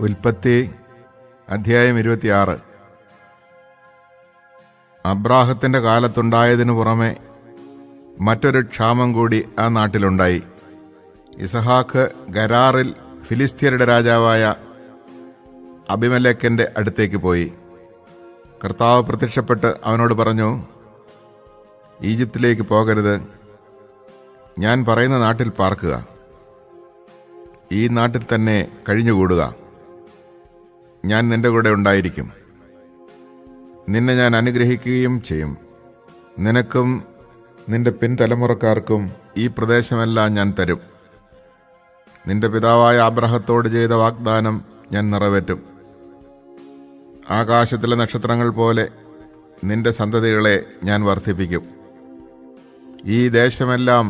ഉൽപ്പത്തി അധ്യായം 26. അബ്രാഹത്തിൻ്റെ കാലത്തുണ്ടായതിനു പുറമെ മറ്റൊരു ക്ഷാമം കൂടി ആ നാട്ടിലുണ്ടായി. ഇസഹാക്ക് ഗരാറിൽ ഫിലിസ്ത്യരുടെ രാജാവായ അബിമേലെക്കിൻ്റെ അടുത്തേക്ക് പോയി. കർത്താവ് പ്രത്യക്ഷപ്പെട്ട് അവനോട് പറഞ്ഞു, ഈജിപ്തിലേക്ക് പോകരുത്, ഞാൻ പറയുന്ന നാട്ടിൽ പാർക്കുക, ഈ നാട്ടിൽ തന്നെ കഴിഞ്ഞുകൂടുക, ഞാൻ നിന്റെ കൂടെ ഉണ്ടായിരിക്കും, നിന്നെ ഞാൻ അനുഗ്രഹിക്കുകയും ചെയ്യും, നിനക്കും നിന്റെ പിൻതലമുറക്കാർക്കും ഈ പ്രദേശമെല്ലാം ഞാൻ തരും, നിന്റെ പിതാവായ അബ്രാഹത്തോട് ചെയ്ത വാഗ്ദാനം ഞാൻ നിറവേറ്റും, ആകാശത്തിലെ നക്ഷത്രങ്ങൾ പോലെ നിന്റെ സന്തതികളെ ഞാൻ വർദ്ധിപ്പിക്കും, ഈ ദേശമെല്ലാം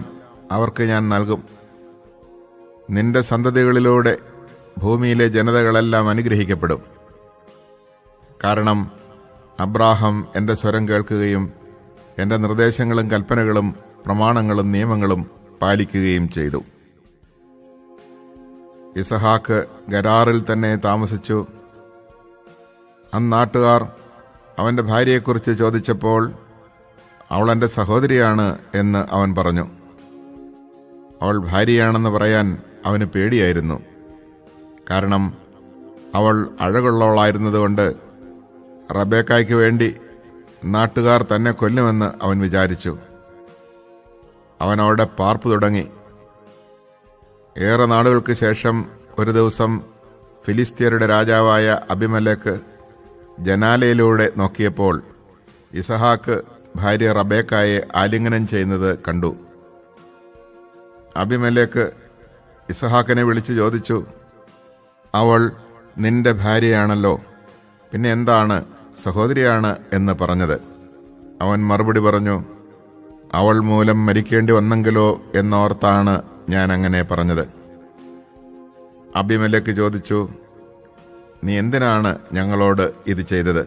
അവർക്ക് ഞാൻ നൽകും, നിന്റെ സന്തതികളിലൂടെ ഭൂമിയിലെ ജനതകളെല്ലാം അനുഗ്രഹിക്കപ്പെടും. കാരണം അബ്രാഹാം എൻ്റെ സ്വരം കേൾക്കുകയും എൻ്റെ നിർദ്ദേശങ്ങളും കൽപ്പനകളും പ്രമാണങ്ങളും നിയമങ്ങളും പാലിക്കുകയും ചെയ്തു. ഇസഹാക്ക് ഗരാറിൽ തന്നെ താമസിച്ചു. അന്നാട്ടുകാർ അവൻ്റെ ഭാര്യയെക്കുറിച്ച് ചോദിച്ചപ്പോൾ അവൾ എൻ്റെ സഹോദരിയാണ് എന്ന് അവൻ പറഞ്ഞു. അവൾ ഭാര്യയാണെന്ന് പറയാൻ അവന് പേടിയായിരുന്നു. കാരണം അവൾ അഴകുള്ളവളായിരുന്നതുകൊണ്ട് റബേക്കായ്ക്ക് വേണ്ടി നാട്ടുകാർ തന്നെ കൊല്ലുമെന്ന് അവൻ വിചാരിച്ചു. അവൻ അവിടെ പാർപ്പ് തുടങ്ങി. ഏറെ നാളുകൾക്ക് ശേഷം ഒരു ദിവസം ഫിലിസ്ത്യരുടെ രാജാവായ അബിമേലെക്ക് ജനാലയിലൂടെ നോക്കിയപ്പോൾ ഇസഹാക്ക് ഭാര്യ റബേക്കായെ ആലിംഗനം ചെയ്യുന്നത് കണ്ടു. അബിമേലെക്ക് ഇസഹാക്കിനെ വിളിച്ചു ചോദിച്ചു, അവൾ നിന്റെ ഭാര്യയാണല്ലോ, പിന്നെ എന്താണ് സഹോദരിയാണ് എന്ന് പറഞ്ഞത്? അവൻ മറുപടി പറഞ്ഞു, അവൾ മൂലം മരിക്കേണ്ടി വന്നെങ്കിലോ എന്നോർത്താണ് ഞാൻ അങ്ങനെ പറഞ്ഞത്. അബിമേലെക്ക് ചോദിച്ചു, നീ എന്തിനാണ് ഞങ്ങളോട് ഇത് ചെയ്തത്?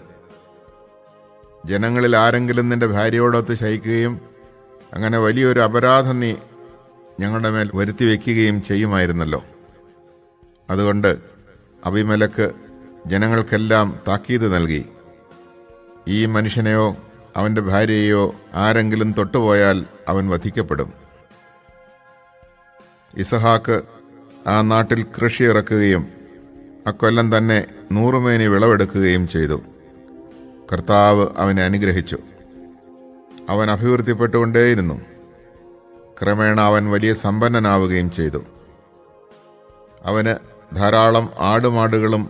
ജനങ്ങളിൽ ആരെങ്കിലും നിന്റെ ഭാര്യയോടൊത്ത് ശയിക്കുകയും അങ്ങനെ വലിയൊരു അപരാധം നീ ഞങ്ങളുടെ മേൽ വരുത്തി വയ്ക്കുകയും ചെയ്യുമായിരുന്നല്ലോ. അതുകൊണ്ട് അബിമേലെക്ക് ജനങ്ങൾക്കെല്ലാം താക്കീത് നൽകി, ഈ മനുഷ്യനെയോ അവൻ്റെ ഭാര്യയെയോ ആരെങ്കിലും തൊട്ടുപോയാൽ അവൻ വധിക്കപ്പെടും. ഇസഹാക്ക് ആ നാട്ടിൽ കൃഷി ഇറക്കുകയും അക്കൊല്ലം തന്നെ 100 മേനി വിളവെടുക്കുകയും ചെയ്തു. കർത്താവ് അവനെ അനുഗ്രഹിച്ചു. അവൻ അഭിവൃദ്ധിപ്പെട്ടുകൊണ്ടേയിരുന്നു. ക്രമേണ അവൻ വലിയ സമ്പന്നനാവുകയും ചെയ്തു. അവന് ധാരാളം ആടുമാടുകളും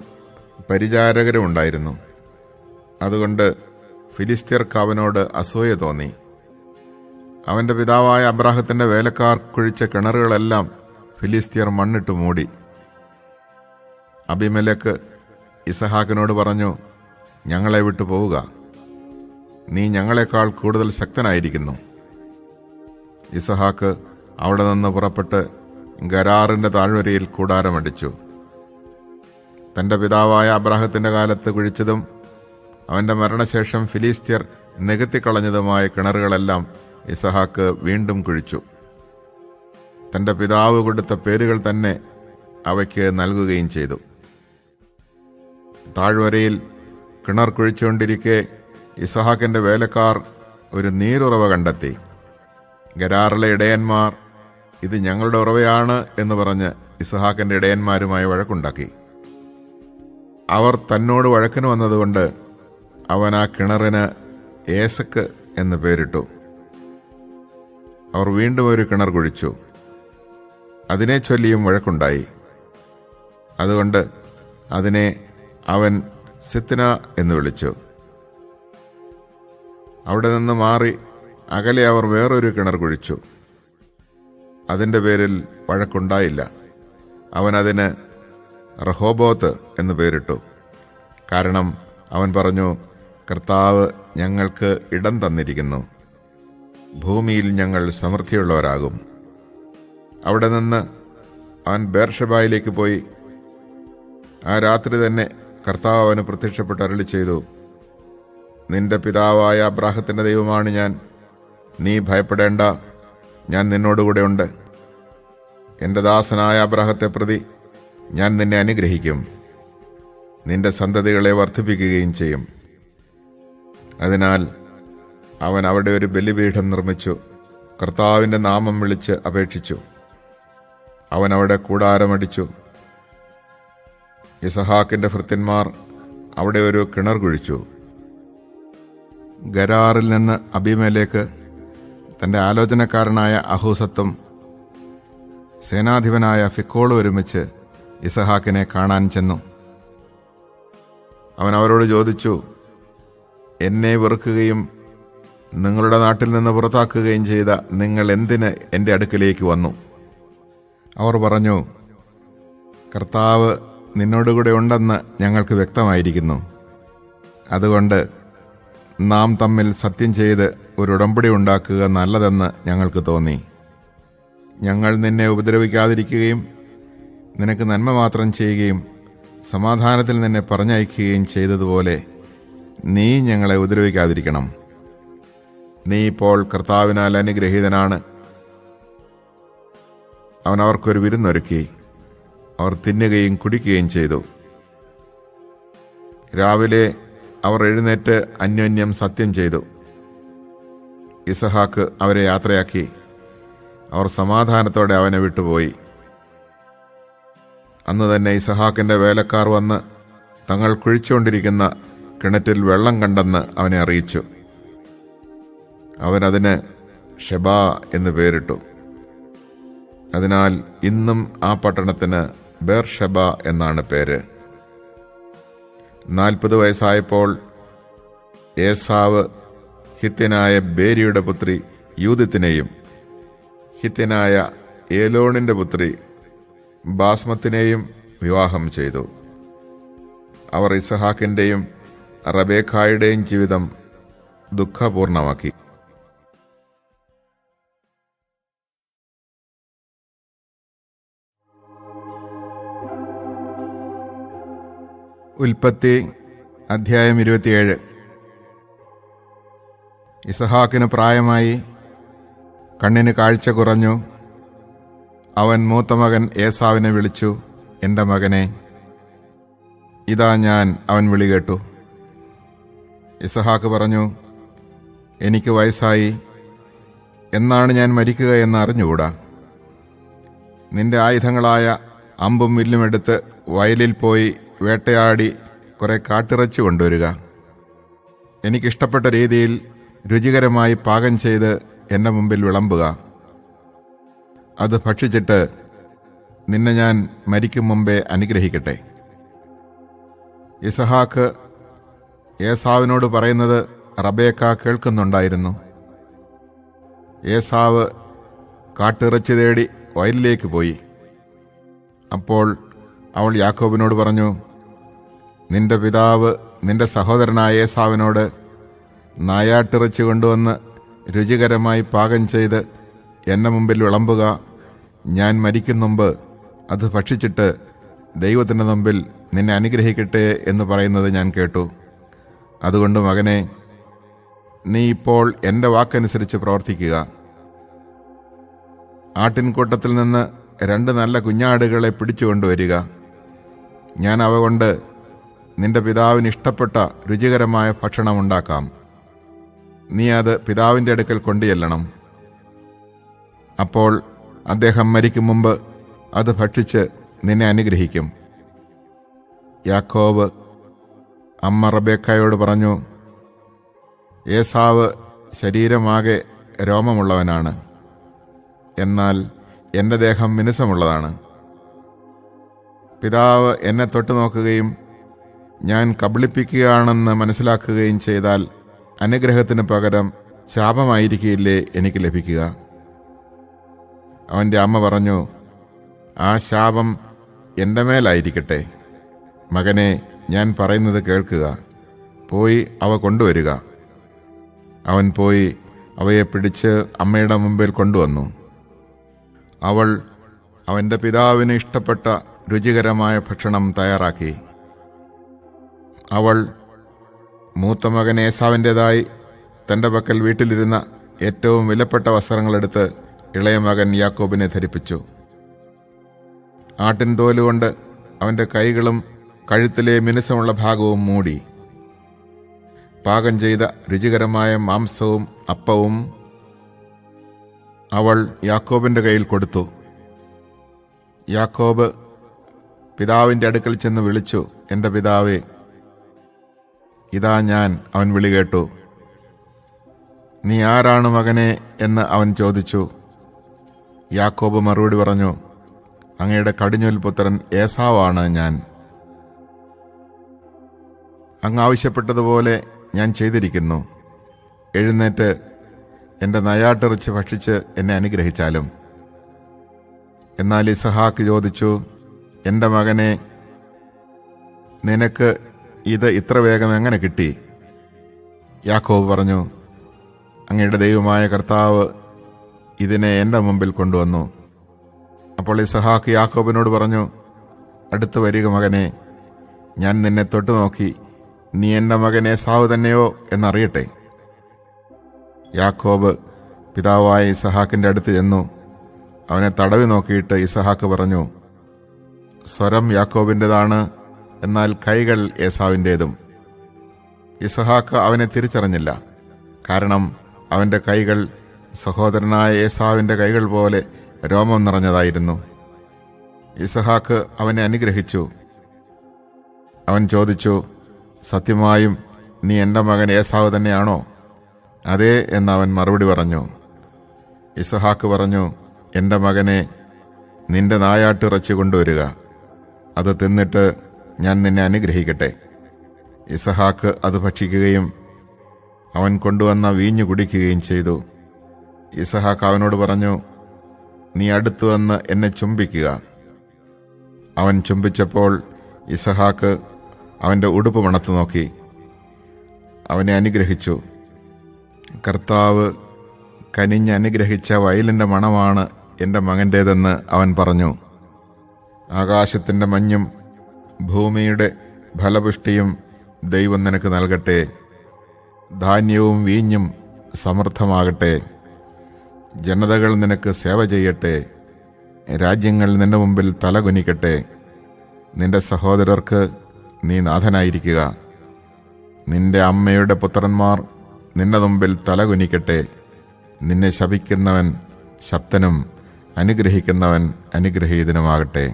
പരിചാരകരും ഉണ്ടായിരുന്നു. അതുകൊണ്ട് ഫിലിസ്ത്യർക്ക് അവനോട് അസൂയ തോന്നി. അവൻ്റെ പിതാവായ അബ്രാഹത്തിൻ്റെ വേലക്കാർ കുഴിച്ച കിണറുകളെല്ലാം ഫിലിസ്ത്യർ മണ്ണിട്ട് മൂടി. അബിമേലെക്ക് ഇസഹാക്കിനോട് പറഞ്ഞു, ഞങ്ങളെ വിട്ടു പോവുക, നീ ഞങ്ങളെക്കാൾ കൂടുതൽ ശക്തനായിരിക്കുന്നു. ഇസഹാക്ക് അവിടെ നിന്ന് പുറപ്പെട്ട് ഗരാറിൻ്റെ താഴ്വരയിൽ കൂടാരമടിച്ചു. തൻ്റെ പിതാവായ അബ്രാഹത്തിൻ്റെ കാലത്ത് കുഴിച്ചതും അവൻ്റെ മരണശേഷം ഫിലിസ്ത്യർ നികത്തിക്കളഞ്ഞതുമായ കിണറുകളെല്ലാം ഇസഹാക്ക് വീണ്ടും കുഴിച്ചു. തൻ്റെ പിതാവ് കൊടുത്ത പേരുകൾ തന്നെ അവയ്ക്ക് നൽകുകയും ചെയ്തു. താഴ്വരയിൽ കിണർ കുഴിച്ചുകൊണ്ടിരിക്കെ ഇസഹാക്കിൻ്റെ വേലക്കാർ ഒരു നീരുറവ കണ്ടെത്തി. ഗരാറിലെ ഇടയന്മാർ ഇത് ഞങ്ങളുടെ ഉറവയാണ് എന്ന് പറഞ്ഞ് ഇസഹാക്കിൻ്റെ ഇടയന്മാരുമായി വഴക്കുണ്ടാക്കി. അവർ തന്നോട് വഴക്കിന് വന്നതുകൊണ്ട് അവൻ ആ കിണറിന് ഏസക്ക് എന്ന് പേരിട്ടു. അവർ വീണ്ടും ഒരു കിണർ കുഴിച്ചു. അതിനെ ചൊല്ലിയും വഴക്കുണ്ടായി. അതുകൊണ്ട് അതിനെ അവൻ സിത്ന എന്ന് വിളിച്ചു. അവിടെ നിന്ന് മാറി അകലെ അവർ വേറൊരു കിണർ കുഴിച്ചു. അതിൻ്റെ പേരിൽ വഴക്കുണ്ടായില്ല. അവൻ അതിന് റഹോബോത്ത് എന്ന് പേരിട്ടു. കാരണം അവൻ പറഞ്ഞു, കർത്താവ് ഞങ്ങൾക്ക് ഇടം തന്നിരിക്കുന്നു, ഭൂമിയിൽ ഞങ്ങൾ സമൃദ്ധിയുള്ളവരാകും. അവിടെ നിന്ന് അവൻ ബേർഷബായിലേക്ക് പോയി. ആ രാത്രി തന്നെ കർത്താവ് അവന് പ്രത്യക്ഷപ്പെട്ട് അരുളി ചെയ്തു, നിന്റെ പിതാവായ അബ്രാഹത്തിൻ്റെ ദൈവമാണ് ഞാൻ, നീ ഭയപ്പെടേണ്ട, ഞാൻ നിന്നോടുകൂടെ ഉണ്ട്. എൻ്റെ ദാസനായ അബ്രാഹത്തെ പ്രതി ഞാൻ നിന്നെ അനുഗ്രഹിക്കും, നിന്റെ സന്തതികളെ വർദ്ധിപ്പിക്കുകയും ചെയ്യും. അതിനാൽ അവൻ അവിടെ ഒരു ബലിപീഠം നിർമ്മിച്ചു, കർത്താവിൻ്റെ നാമം വിളിച്ച് അപേക്ഷിച്ചു. അവൻ അവിടെ കൂടാരമടിച്ചു. യിസ്ഹാക്കിൻ്റെ ഭൃത്യന്മാർ അവിടെ ഒരു കിണർ കുഴിച്ചു. ഗരാറിൽ നിന്ന് അബീമേലെക്ക് തൻ്റെ ആലോചനക്കാരനായ അഹൂസത്തും സേനാധിപനായ ഫിക്കോളും ഒരുമിച്ച് യിസ്ഹാക്കിനെ കാണാൻ ചെന്നു. അവൻ അവരോട് ചോദിച്ചു, എന്നെ വെറുക്കുകയും നിങ്ങളുടെ നാട്ടിൽ നിന്ന് പുറത്താക്കുകയും ചെയ്ത നിങ്ങൾ എന്തിന് എൻ്റെ അടുക്കിലേക്ക് വന്നു? അവർ പറഞ്ഞു, കർത്താവ് നിന്നോടുകൂടെ ഉണ്ടെന്ന് ഞങ്ങൾക്ക് വ്യക്തമായിരിക്കുന്നു. അതുകൊണ്ട് നാം തമ്മിൽ സത്യം ചെയ്ത് ഒരു ഉടമ്പടി ഉണ്ടാക്കുക നല്ലതെന്ന് ഞങ്ങൾക്ക് തോന്നി. ഞങ്ങൾ നിന്നെ ഉപദ്രവിക്കാതിരിക്കുകയും നിനക്ക് നന്മ മാത്രം ചെയ്യുകയും സമാധാനത്തിൽ നിന്നെ പറഞ്ഞയക്കുകയും ചെയ്തതുപോലെ നീ ഞങ്ങളെ ഉപദ്രവിക്കാതിരിക്കണം. നീ ഇപ്പോൾ കർത്താവിനാൽ അനുഗ്രഹീതനാണ്. അവൻ അവർക്കൊരു വിരുന്നൊരുക്കി. അവർ തിന്നുകയും കുടിക്കുകയും ചെയ്തു. രാവിലെ അവർ എഴുന്നേറ്റ് അന്യോന്യം സത്യം ചെയ്തു. യിസ്ഹാക്ക് അവരെ യാത്രയാക്കി. അവർ സമാധാനത്തോടെ അവനെ വിട്ടുപോയി. അന്ന് തന്നെ യിസ്ഹാക്കിൻ്റെ വേലക്കാർ വന്ന് തങ്ങൾ കുഴിച്ചുകൊണ്ടിരിക്കുന്ന കിണറ്റിൽ വെള്ളം കണ്ടെന്ന് അവനെ അറിയിച്ചു. അവനതിന് ഷെബാ എന്ന് പേരിട്ടു. അതിനാൽ ഇന്നും ആ പട്ടണത്തിന് ബേർഷെബ എന്നാണ് പേര്. 40 വയസ്സായപ്പോൾ ഏസാവ് ഹിത്യനായ ബേരിയുടെ പുത്രി യൂദിത്തിനെയും ഹിത്യനായ ഏലോണിൻ്റെ പുത്രി ബാസ്മത്തിനെയും വിവാഹം ചെയ്തു. അവർ യിസ്ഹാക്കിൻ്റെയും റബേക്കായുടെയും ജീവിതം ദുഃഖപൂർണമാക്കി. ഉൽപ്പത്തി അധ്യായം 27. യിസ്ഹാക്കിന് പ്രായമായി, കണ്ണിന് കാഴ്ച കുറഞ്ഞു. അവൻ മൂത്ത മകൻ ഏസാവിനെ വിളിച്ചു, എൻ്റെ മകനെ. ഇതാ ഞാൻ, അവൻ വിളി കേട്ടു. യിസ്ഹാക്ക് പറഞ്ഞു, എനിക്ക് വയസ്സായി, എന്നാണ് ഞാൻ മരിക്കുക എന്ന് അറിഞ്ഞുകൂടാ. നിന്റെ ആയുധങ്ങളായ അമ്പും വില്ലും എടുത്ത് വയലിൽ പോയി വേട്ടയാടി കുറെ കാട്ടിറച്ചി കൊണ്ടുവരിക. എനിക്കിഷ്ടപ്പെട്ട രീതിയിൽ രുചികരമായി പാകം ചെയ്ത് എൻ്റെ മുമ്പിൽ വിളമ്പുക. അത് ഭക്ഷിച്ചിട്ട് നിന്നെ ഞാൻ മരിക്കും മുമ്പേ അനുഗ്രഹിക്കട്ടെ. യിസ്ഹാക്ക് ഏസാവിനോട് പറയുന്നത് റബേക്ക കേൾക്കുന്നുണ്ടായിരുന്നു. ഏസാവ് കാട്ടിറച്ചി തേടി വയലിലേക്ക് പോയി. അപ്പോൾ അവൾ യാക്കോബിനോട് പറഞ്ഞു, നിന്റെ പിതാവ് നിന്റെ സഹോദരനായ ഏസാവിനോട് നായാട്ടിറച്ചി കൊണ്ടുവന്ന് രുചികരമായി പാകം ചെയ്ത് എൻ്റെ മുമ്പിൽ വിളമ്പുക. ഞാൻ മരിക്കും മുമ്പ് അത് ഭക്ഷിച്ചിട്ട് ദൈവത്തിൻ്റെ മുമ്പിൽ നിന്നെ അനുഗ്രഹിക്കട്ടെ എന്ന് പറയുന്നത് ഞാൻ കേട്ടു. അതുകൊണ്ട് മകനെ, നീ ഇപ്പോൾ എൻ്റെ വാക്കനുസരിച്ച് പ്രവർത്തിക്കുക. ആട്ടിൻകൂട്ടത്തിൽ നിന്ന് 2 നല്ല കുഞ്ഞാടുകളെ പിടിച്ചുകൊണ്ടുവരിക. ഞാൻ അവ കൊണ്ട് നിന്റെ പിതാവിന് ഇഷ്ടപ്പെട്ട രുചികരമായ ഭക്ഷണം ഉണ്ടാക്കാം. നീ അത് പിതാവിൻ്റെ അടുക്കൽ കൊണ്ടുചെല്ലണം. അപ്പോൾ അദ്ദേഹം മരിക്കും മുമ്പ് അത് ഭക്ഷിച്ച് നിന്നെ അനുഗ്രഹിക്കും. യാക്കോബ് അമ്മ റബേക്കയോട് പറഞ്ഞു, ഏസാവ് ശരീരമാകെ രോമമുള്ളവനാണ്, എന്നാൽ എൻ്റെ ദേഹം മിനുസമുള്ളതാണ്. പിതാവ് എന്നെ തൊട്ടു നോക്കുകയും ഞാൻ കബളിപ്പിക്കുകയാണെന്ന് മനസ്സിലാക്കുകയും ചെയ്താൽ അനുഗ്രഹത്തിന് പകരം ശാപമായിരിക്കില്ലേ എനിക്ക് ലഭിക്കുക? അവൻ്റെ അമ്മ പറഞ്ഞു, ആ ശാപം എൻ്റെ മേലായിരിക്കട്ടെ. മകനെ, ഞാൻ പറയുന്നത് കേൾക്കുക. പോയി അവ കൊണ്ടുവരിക. അവൻ പോയി അവയെ പിടിച്ച് അമ്മയുടെ മുമ്പിൽ കൊണ്ടുവന്നു. അവൾ അവൻ്റെ പിതാവിന് ഇഷ്ടപ്പെട്ട രുചികരമായ ഭക്ഷണം തയ്യാറാക്കി. അവൾ മൂത്ത മകൻ ഏസാവിൻ്റെതായി തൻ്റെ പക്കൽ വീട്ടിലിരുന്ന ഏറ്റവും വിലപ്പെട്ട വസ്ത്രങ്ങളെടുത്ത് ഇളയ മകൻ യാക്കോബിനെ ധരിപ്പിച്ചു. ആട്ടിൻ തോലുകൊണ്ട് അവൻ്റെ കൈകളും കഴുത്തിലെ മിനുസമുള്ള ഭാഗവും മൂടി. പാകം ചെയ്ത രുചികരമായ മാംസവും അപ്പവും അവൾ യാക്കോബിൻ്റെ കയ്യിൽ കൊടുത്തു. യാക്കോബ് പിതാവിൻ്റെ അടുക്കൽ ചെന്ന് വിളിച്ചു, എൻ്റെ പിതാവേ. ഇതാ ഞാൻ, അവൻ വിളി കേട്ടു. നീ ആരാണ് മകനെ എന്ന് അവൻ ചോദിച്ചു. യാക്കോബ് മറുപടി പറഞ്ഞു, അങ്ങയുടെ കടിഞ്ഞൂൽ പുത്രൻ ഏസാവാണ് ഞാൻ. അങ്ങ് ആവശ്യപ്പെട്ടതുപോലെ ഞാൻ ചെയ്തിരിക്കുന്നു. എഴുന്നേറ്റ് എൻ്റെ നയാട്ടിറച്ചി ഭക്ഷിച്ച് എന്നെ അനുഗ്രഹിച്ചാലും. എന്നാൽ ഇസഹാക്ക് ചോദിച്ചു, എൻ്റെ മകനെ, നിനക്ക് ഇത് ഇത്ര വേഗം എങ്ങനെ കിട്ടി? യാക്കോബ് പറഞ്ഞു, അങ്ങയുടെ ദൈവമായ കർത്താവ് ഇതിനെ എൻ്റെ മുമ്പിൽ കൊണ്ടുവന്നു. അപ്പോൾ ഇസഹാക്ക് യാക്കോബിനോട് പറഞ്ഞു, അടുത്തു വരിക മകനെ, ഞാൻ നിന്നെ തൊട്ടു നോക്കി നീ എൻ്റെ മകൻ ഏസാവ് തന്നെയോ എന്നറിയട്ടെ. യാക്കോബ് പിതാവായ ഇസഹാക്കിൻ്റെ അടുത്ത് ചെന്നു. അവനെ തടവി നോക്കിയിട്ട് ഇസഹാക്ക് പറഞ്ഞു, സ്വരം യാക്കോബിൻ്റെതാണ്, എന്നാൽ കൈകൾ ഏസാവിൻ്റേതും. ഇസഹാക്ക് അവനെ തിരിച്ചറിഞ്ഞില്ല, കാരണം അവൻ്റെ കൈകൾ സഹോദരനായ ഏസാവിൻ്റെ കൈകൾ പോലെ രോമം നിറഞ്ഞതായിരുന്നു. ഇസഹാക്ക് അവനെ അനുഗ്രഹിച്ചു. അവൻ ചോദിച്ചു, സത്യമായും നീ എൻ്റെ മകൻ ഏസാവ് തന്നെയാണോ? അതേ എന്ന് അവൻ മറുപടി പറഞ്ഞു. ഇസഹാക്ക് പറഞ്ഞു, എൻ്റെ മകനെ, നിന്റെ നായാട്ടിറച്ചി കൊണ്ടുവരിക, അത് തിന്നിട്ട് ഞാൻ നിന്നെ അനുഗ്രഹിക്കട്ടെ. ഇസഹാക്ക് അത് ഭക്ഷിക്കുകയും അവൻ കൊണ്ടുവന്ന വീഞ്ഞു കുടിക്കുകയും ചെയ്തു. ഇസഹാക്ക് അവനോട് പറഞ്ഞു, നീ അടുത്തു വന്ന് എന്നെ ചുംബിക്കുക. അവൻ ചുംബിച്ചപ്പോൾ ഇസഹാക്ക് അവൻ്റെ ഉടുപ്പ് മണത്തു നോക്കി, അവനെ അനുഗ്രഹിച്ചു. കർത്താവ് കനിഞ്ഞ് അനുഗ്രഹിച്ച വയലിൻ്റെ മണമാണ് എൻ്റെ മകൻ്റേതെന്ന് അവൻ പറഞ്ഞു. ആകാശത്തിൻ്റെ മഞ്ഞും ഭൂമിയുടെ ഫലപുഷ്ടിയും ദൈവം നിനക്ക് നൽകട്ടെ. ധാന്യവും വീഞ്ഞും സമൃദ്ധമാകട്ടെ. ജനതകൾ നിനക്ക് സേവ ചെയ്യട്ടെ. രാജ്യങ്ങൾ നിന്റെ മുമ്പിൽ തലകുനിക്കട്ടെ. നിന്റെ സഹോദരർക്ക് നീ നാഥനായിരിക്കുക. നിന്റെ അമ്മയുടെ പുത്രന്മാർ നിന്റെ മുമ്പിൽ തലകുനിക്കട്ടെ. നിന്നെ ശപിക്കുന്നവൻ ശപ്തനും അനുഗ്രഹിക്കുന്നവൻ അനുഗ്രഹീതനുമാകട്ടെ.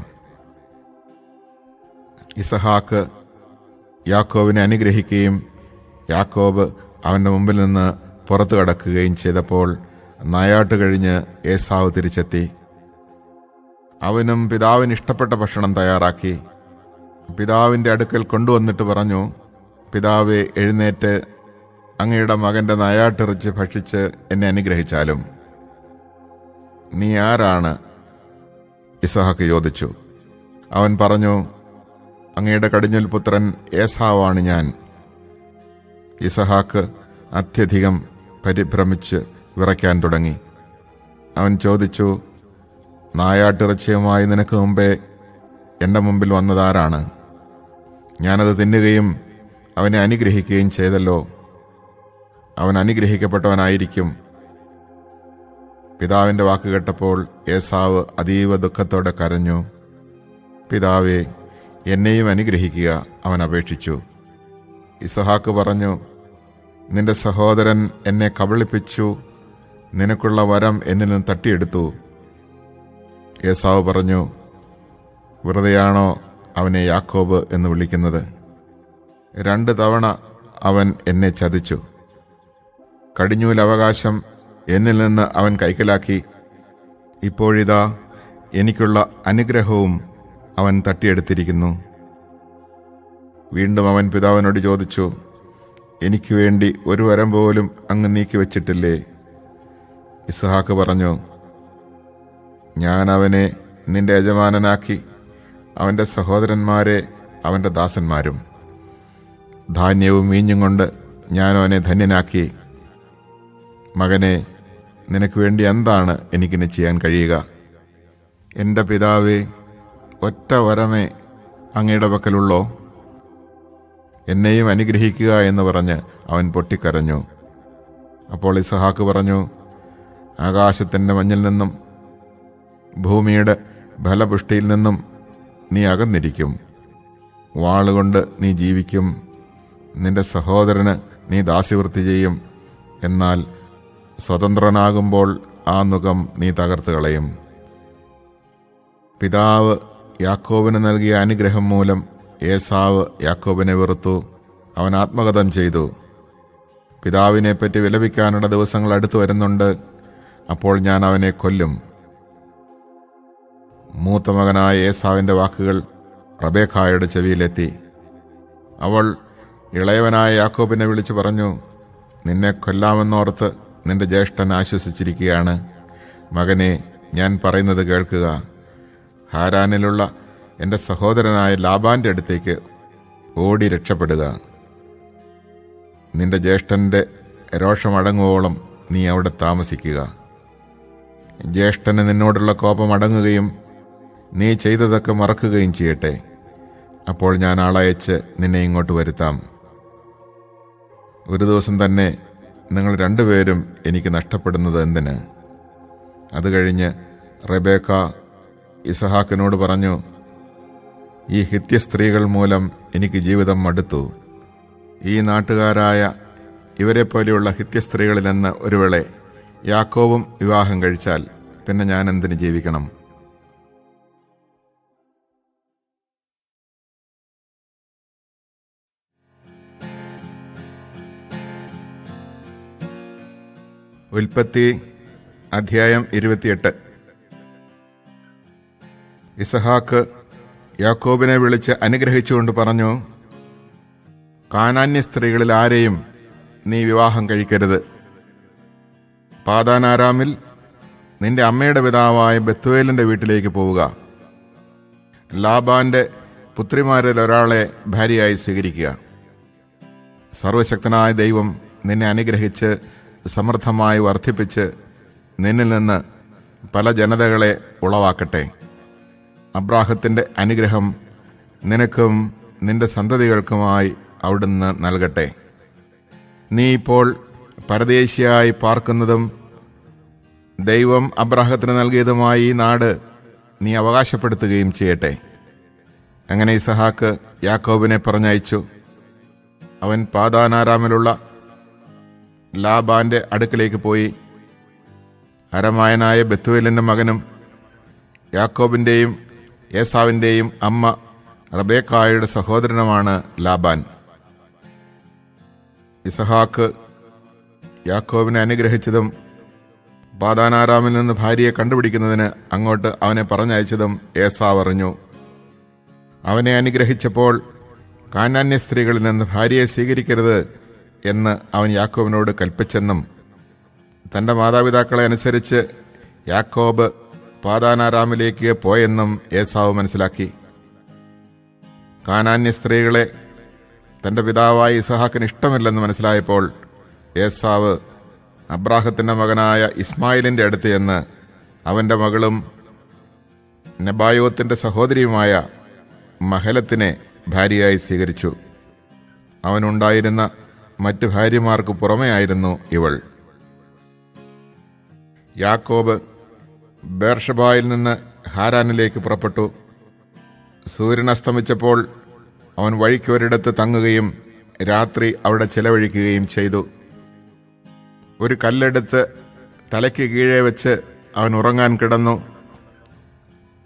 ഇസഹാക്ക് യാക്കോബിനെ അനുഗ്രഹിക്കുകയും യാക്കോബ് അവൻ്റെ മുമ്പിൽ നിന്ന് പുറത്തു കടക്കുകയും ചെയ്തപ്പോൾ നായാട്ട് കഴിഞ്ഞ് ഏസാവ് തിരിച്ചെത്തി. അവനും പിതാവിന് ഇഷ്ടപ്പെട്ട ഭക്ഷണം തയ്യാറാക്കി പിതാവിൻ്റെ അടുക്കൽ കൊണ്ടുവന്നിട്ട് പറഞ്ഞു, പിതാവേ, എഴുന്നേറ്റ് അങ്ങയുടെ മകൻ്റെ നായാട്ടിറച്ചി ഭക്ഷിച്ച് എന്നെ അനുഗ്രഹിച്ചാലും. നീ ആരാണ്? ഇസഹാക്ക് ചോദിച്ചു. അവൻ പറഞ്ഞു, അങ്ങയുടെ കടിഞ്ഞൂൽ പുത്രൻ ഏസാവാണ് ഞാൻ. ഇസഹാക്ക് അത്യധികം പരിഭ്രമിച്ച് വിറയ്ക്കാൻ തുടങ്ങി. അവൻ ചോദിച്ചു, നായാട്ടിറച്ചിയുമായി നിനക്ക് മുമ്പേ എൻ്റെ മുമ്പിൽ വന്നതാരാണ്? ഞാനത് തിന്നുകയും അവനെ അനുഗ്രഹിക്കുകയും ചെയ്തല്ലോ. അവൻ അനുഗ്രഹിക്കപ്പെട്ടവനായിരിക്കും. പിതാവിൻ്റെ വാക്ക് കേട്ടപ്പോൾ ഏസാവ് അതീവ ദുഃഖത്തോടെ കരഞ്ഞു. പിതാവേ, എന്നെയും അനുഗ്രഹിക്കുക, അവൻ അപേക്ഷിച്ചു. ഇസഹാക്ക് പറഞ്ഞു, നിന്റെ സഹോദരൻ എന്നെ കബളിപ്പിച്ചു. നിനക്കുള്ള വരം എന്നിൽ നിന്ന് തട്ടിയെടുത്തു. ഏസാവ് പറഞ്ഞു, വെറുതെയാണോ അവനെ യാക്കോബ് എന്ന് വിളിക്കുന്നത്? 2 തവണ അവൻ എന്നെ ചതിച്ചു. കടിഞ്ഞൂൽ അവകാശം എന്നിൽ നിന്ന് അവൻ കൈക്കലാക്കി. ഇപ്പോഴിതാ എനിക്കുള്ള അനുഗ്രഹവും അവൻ തട്ടിയെടുത്തിരിക്കുന്നു. വീണ്ടും അവൻ പിതാവിനോട് ചോദിച്ചു, എനിക്ക് വേണ്ടി ഒരു വരം പോലും അങ്ങ് നീക്കി വച്ചിട്ടില്ലേ? ഇസ്ഹാക്ക് പറഞ്ഞു, ഞാൻ അവനെ നിന്റെ യജമാനനാക്കി, അവൻ്റെ സഹോദരന്മാരെ അവൻ്റെ ദാസന്മാരും. ധാന്യവും വീഞ്ഞും കൊണ്ട് ഞാൻ അവനെ ധന്യനാക്കി. മകനെ, നിനക്ക് വേണ്ടി എന്താണ് എനിക്കിനി ചെയ്യാൻ കഴിയുക? എൻ്റെ പിതാവേ, ഒറ്റ വരമേ അങ്ങയുടെ പക്കലുള്ളോ? എന്നെയും അനുഗ്രഹിക്കുക എന്ന് പറഞ്ഞ് അവൻ പൊട്ടിക്കരഞ്ഞു. അപ്പോൾ ഇസ്ഹാക്ക് പറഞ്ഞു, ആകാശത്തിൻ്റെ മഞ്ഞിൽ നിന്നും ഭൂമിയുടെ ഫലപുഷ്ടിയിൽ നിന്നും നീ അകന്നിരിക്കും. വാളുകൊണ്ട് നീ ജീവിക്കും, നിന്റെ സഹോദരന് നീ ദാസ്യവൃത്തി ചെയ്യും. എന്നാൽ സ്വതന്ത്രനാകുമ്പോൾ ആ നുകം നീ തകർത്ത് കളയും. പിതാവ് യാക്കോബിന് നൽകിയ അനുഗ്രഹം മൂലം ഏസാവ് യാക്കോബിനെ വെറുത്തു, അവൻ ആത്മകഥം ചെയ്തു. പിതാവിനെപ്പറ്റി വിലപിക്കാനുള്ള ദിവസങ്ങൾ അടുത്തു വരുന്നുണ്ട്, അപ്പോൾ ഞാൻ അവനെ കൊല്ലും. മൂത്ത മകനായ ഏസാവിൻ്റെ വാക്കുകൾ റബേക്കായുടെ ചെവിയിലെത്തി. അവൾ ഇളയവനായ യാക്കോബിനെ വിളിച്ചു പറഞ്ഞു, നിന്നെ കൊല്ലാമെന്നോർത്ത് നിന്റെ ജ്യേഷ്ഠൻ ആശ്വസിച്ചിരിക്കുകയാണ്. മകനെ, ഞാൻ പറയുന്നത് കേൾക്കുക. ഹാരാനിലുള്ള എൻ്റെ സഹോദരനായ ലാബാൻ്റെ അടുത്തേക്ക് ഓടി രക്ഷപ്പെടുക. നിന്റെ ജ്യേഷ്ഠൻ്റെ രോഷമടങ്ങുവോളം നീ അവിടെ താമസിക്കുക. ജ്യേഷ്ഠന് നിന്നോടുള്ള കോപം അടങ്ങുകയും നീ ചെയ്തതൊക്കെ മറക്കുകയും ചെയ്യട്ടെ. അപ്പോൾ ഞാൻ ആളയച്ച് നിന്നെ ഇങ്ങോട്ട് വരുത്താം. ഒരു ദിവസം തന്നെ നിങ്ങൾ രണ്ടുപേരും എനിക്ക് നഷ്ടപ്പെടുന്നത് എന്തിന്? അത് കഴിഞ്ഞ് റബേക്ക ഇസഹാക്കിനോട് പറഞ്ഞു, ഈ ഹിത്യ സ്ത്രീകൾ മൂലം എനിക്ക് ജീവിതം മടുത്തു. ഈ നാട്ടുകാരായ ഇവരെപ്പോലെയുള്ള ഹിത്യ സ്ത്രീകളിൽ നിന്ന് ഒരുവേളെ യാക്കോബും വിവാഹം കഴിച്ചാൽ പിന്നെ ഞാൻ എന്തിന് ജീവിക്കണം? ഉൽപ്പത്തി അധ്യായം 28. ഇസഹാക്ക് യാക്കോബിനെ വിളിച്ച് അനുഗ്രഹിച്ചുകൊണ്ട് പറഞ്ഞു, കാനാന്യ സ്ത്രീകളിൽ ആരെയും നീ വിവാഹം കഴിക്കരുത്. പാദാനാരാമിൽ നിന്റെ അമ്മയുടെ പിതാവായ ബെത്തുവേലിൻ്റെ വീട്ടിലേക്ക് പോവുക. ലാബാന്റെ പുത്രിമാരിൽ ഒരാളെ ഭാര്യയായി സ്വീകരിക്കുക. സർവശക്തനായ ദൈവം നിന്നെ അനുഗ്രഹിച്ച് സമൃദ്ധമായി വർദ്ധിപ്പിച്ച് നിന്നിൽ നിന്ന് പല ജനതകളെ ഉളവാക്കട്ടെ. അബ്രാഹത്തിൻ്റെ അനുഗ്രഹം നിനക്കും നിന്റെ സന്തതികൾക്കുമായി അവിടുന്ന് നൽകട്ടെ. നീ ഇപ്പോൾ പരദേശിയായി പാർക്കുന്നതും ദൈവം അബ്രാഹത്തിന് നൽകിയതുമായ ഈ നാട് നീ അവകാശപ്പെടുത്തുകയും ചെയ്യട്ടെ. അങ്ങനെ ഇസഹാക്ക് യാക്കോബിനെ പറഞ്ഞയച്ചു. അവൻ പാദാനാരാമിലുള്ള ലാബാന്റെ അടുക്കിലേക്ക് പോയി. അരമായനായ ബെത്തുവേലിൻ്റെ മകനും യാക്കോബിൻ്റെയും ഏസാവിൻ്റെയും അമ്മ റബേക്കായുടെ സഹോദരനുമാണ് ലാബാൻ. ഇസഹാക്ക് യാക്കോബിനെ അനുഗ്രഹിച്ചതും പാദാനാരാമിൽ നിന്ന് ഭാര്യയെ കണ്ടുപിടിക്കുന്നതിന് അങ്ങോട്ട് അവനെ പറഞ്ഞയച്ചതും ഏസാവ് അറിഞ്ഞു. അവനെ അനുഗ്രഹിച്ചപ്പോൾ കാനാന്യ സ്ത്രീകളിൽ നിന്ന് ഭാര്യയെ സ്വീകരിക്കരുത് എന്ന് അവൻ യാക്കോബിനോട് കൽപ്പിച്ചെന്നും തൻ്റെ മാതാപിതാക്കളെ അനുസരിച്ച് യാക്കോബ് പാദാനാരാമിലേക്ക് പോയെന്നും ഏസാവ് മനസ്സിലാക്കി. കാനാന്യ സ്ത്രീകളെ തൻ്റെ പിതാവായ ഇസഹാക്കിന് ഇഷ്ടമില്ലെന്ന് മനസ്സിലായപ്പോൾ ഏസാവ് അബ്രാഹത്തിൻ്റെ മകനായ ഇസ്മായിലിൻ്റെ അടുത്ത് ചെന്ന് അവൻ്റെ മകളും നെബായോത്തിൻ്റെ സഹോദരിയുമായ മഹലത്തിനെ ഭാര്യയായി സ്വീകരിച്ചു. അവനുണ്ടായിരുന്ന മറ്റു ഭാര്യമാർക്ക് പുറമെയായിരുന്നു ഇവൾ. യാക്കോബ് ബേർഷബായിൽ നിന്ന് ഹാരാനിലേക്ക് പുറപ്പെട്ടു. സൂര്യൻ അസ്തമിച്ചപ്പോൾ അവൻ വഴിക്കൊരിടത്ത് തങ്ങുകയും രാത്രി അവിടെ ചെലവഴിക്കുകയും ചെയ്തു. ഒരു കല്ലെടുത്ത് തലയ്ക്ക് കീഴെ വെച്ച് അവൻ ഉറങ്ങാൻ കിടന്നു.